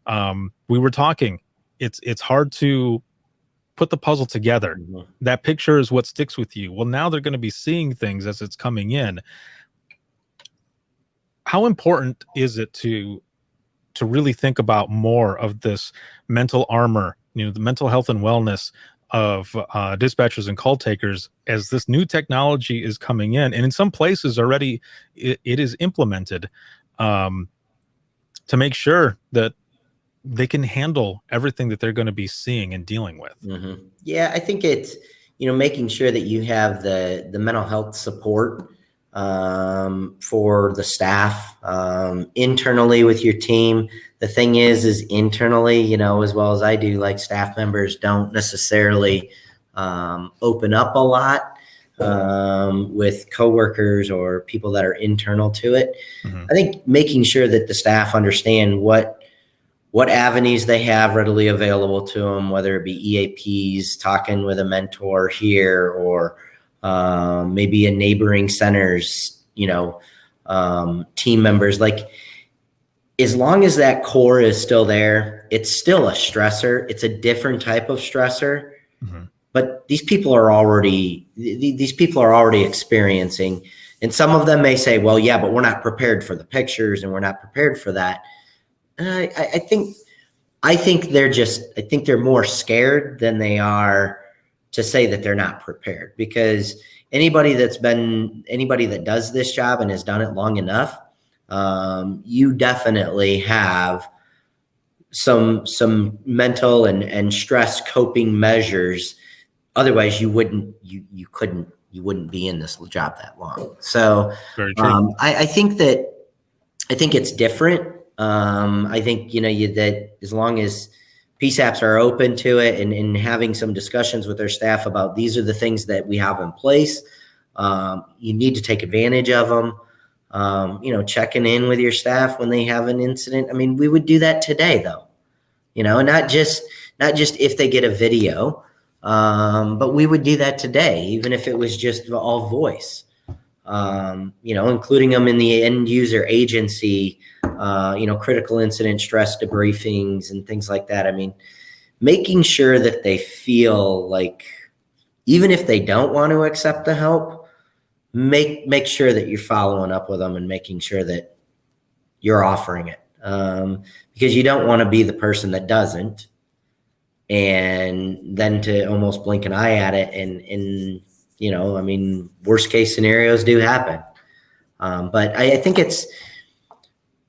We were talking, it's hard to put the puzzle together. That picture is what sticks with you. Well, now they're going to be seeing things as it's coming in. How important is it to really think about more of this mental armor, the mental health and wellness of dispatchers and call takers as this new technology is coming in, and in some places already it is implemented, to make sure that they can handle everything that they're going to be seeing and dealing with. Yeah, I think it's, making sure that you have the mental health support for the staff, internally with your team. The thing is internally, as well as I do, like, staff members don't necessarily open up a lot with coworkers or people that are internal to it. I think making sure that the staff understand what avenues they have readily available to them, whether it be EAPs, talking with a mentor here, or maybe a neighboring center's, team members. Like, as long as that core is still there, it's still a stressor. It's a different type of stressor, but these people are already experiencing, and some of them may say, well, yeah, but we're not prepared for the pictures and we're not prepared for that. I think they're more scared than they are to say that they're not prepared, because anybody that does this job and has done it long enough, you definitely have some mental and stress coping measures. Otherwise you wouldn't be in this job that long. So very true. I think it's different. I think, that as long as PSAPs are open to it and having some discussions with their staff about, these are the things that we have in place, you need to take advantage of them. Checking in with your staff when they have an incident. I mean, we would do that today, though, and not just if they get a video, but we would do that today, even if it was just all voice. Including them in the end user agency, critical incident stress debriefings and things like that. I mean, making sure that they feel like, even if they don't want to accept the help, make sure that you're following up with them and making sure that you're offering it. Because you don't want to be the person that doesn't, and then to almost blink an eye at it. And worst case scenarios do happen. But I think it's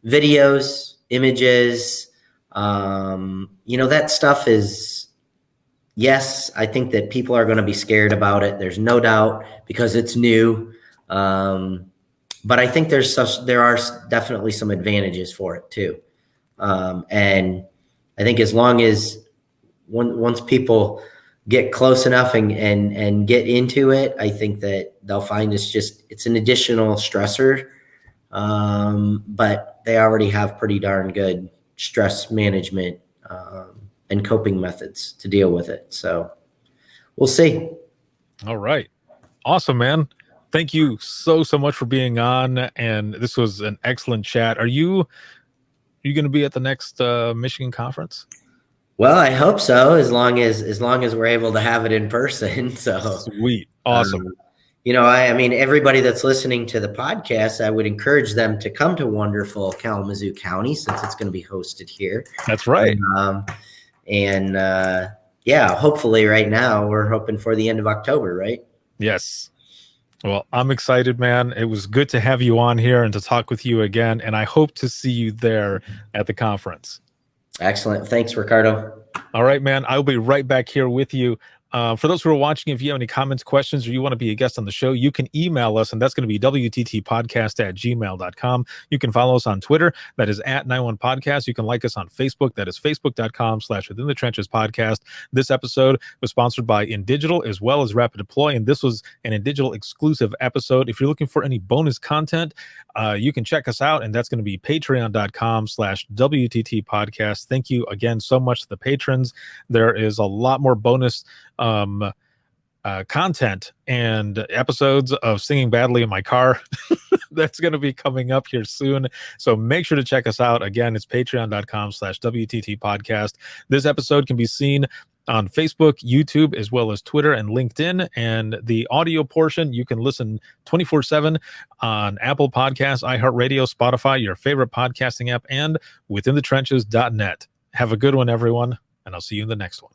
videos, images, that stuff is, yes, I think that people are going to be scared about it. There's no doubt, because it's new. But I think there are definitely some advantages for it too. And I think as long as once people get close enough and get into it, I think that they'll find it's an additional stressor. But they already have pretty darn good stress management and coping methods to deal with it. So we'll see. All right. Awesome, man. Thank you so much for being on. And this was an excellent chat. Are you going to be at the next Michigan conference? Well, I hope so, as long as we're able to have it in person. So sweet. Awesome. I mean, everybody that's listening to the podcast, I would encourage them to come to wonderful Kalamazoo County, since it's going to be hosted here. That's right. Hopefully right now we're hoping for the end of October, right? Yes. Well, I'm excited, man. It was good to have you on here and to talk with you again. And I hope to see you there at the conference. Excellent. Thanks, Ricardo. All right, man. I'll be right back here with you. For those who are watching, if you have any comments, questions, or you want to be a guest on the show, you can email us, and that's going to be wttpodcast@gmail.com. You can follow us on Twitter. That is @91podcast. You can like us on Facebook. That is facebook.com/Within the Trenches podcast. This episode was sponsored by INdigital as well as Rapid Deploy, and this was an INdigital exclusive episode. If you're looking for any bonus content, you can check us out, and that's going to be patreon.com/WTT podcast. Thank you again so much to the patrons. There is a lot more bonus content and episodes of singing badly in my car. That's going to be coming up here soon. So make sure to check us out. Again, it's patreon.com/WTT podcast. This episode can be seen on Facebook, YouTube, as well as Twitter and LinkedIn. And the audio portion, you can listen 24/7 on Apple Podcasts, iHeartRadio, Spotify, your favorite podcasting app, and withinthetrenches.net. Have a good one, everyone, and I'll see you in the next one.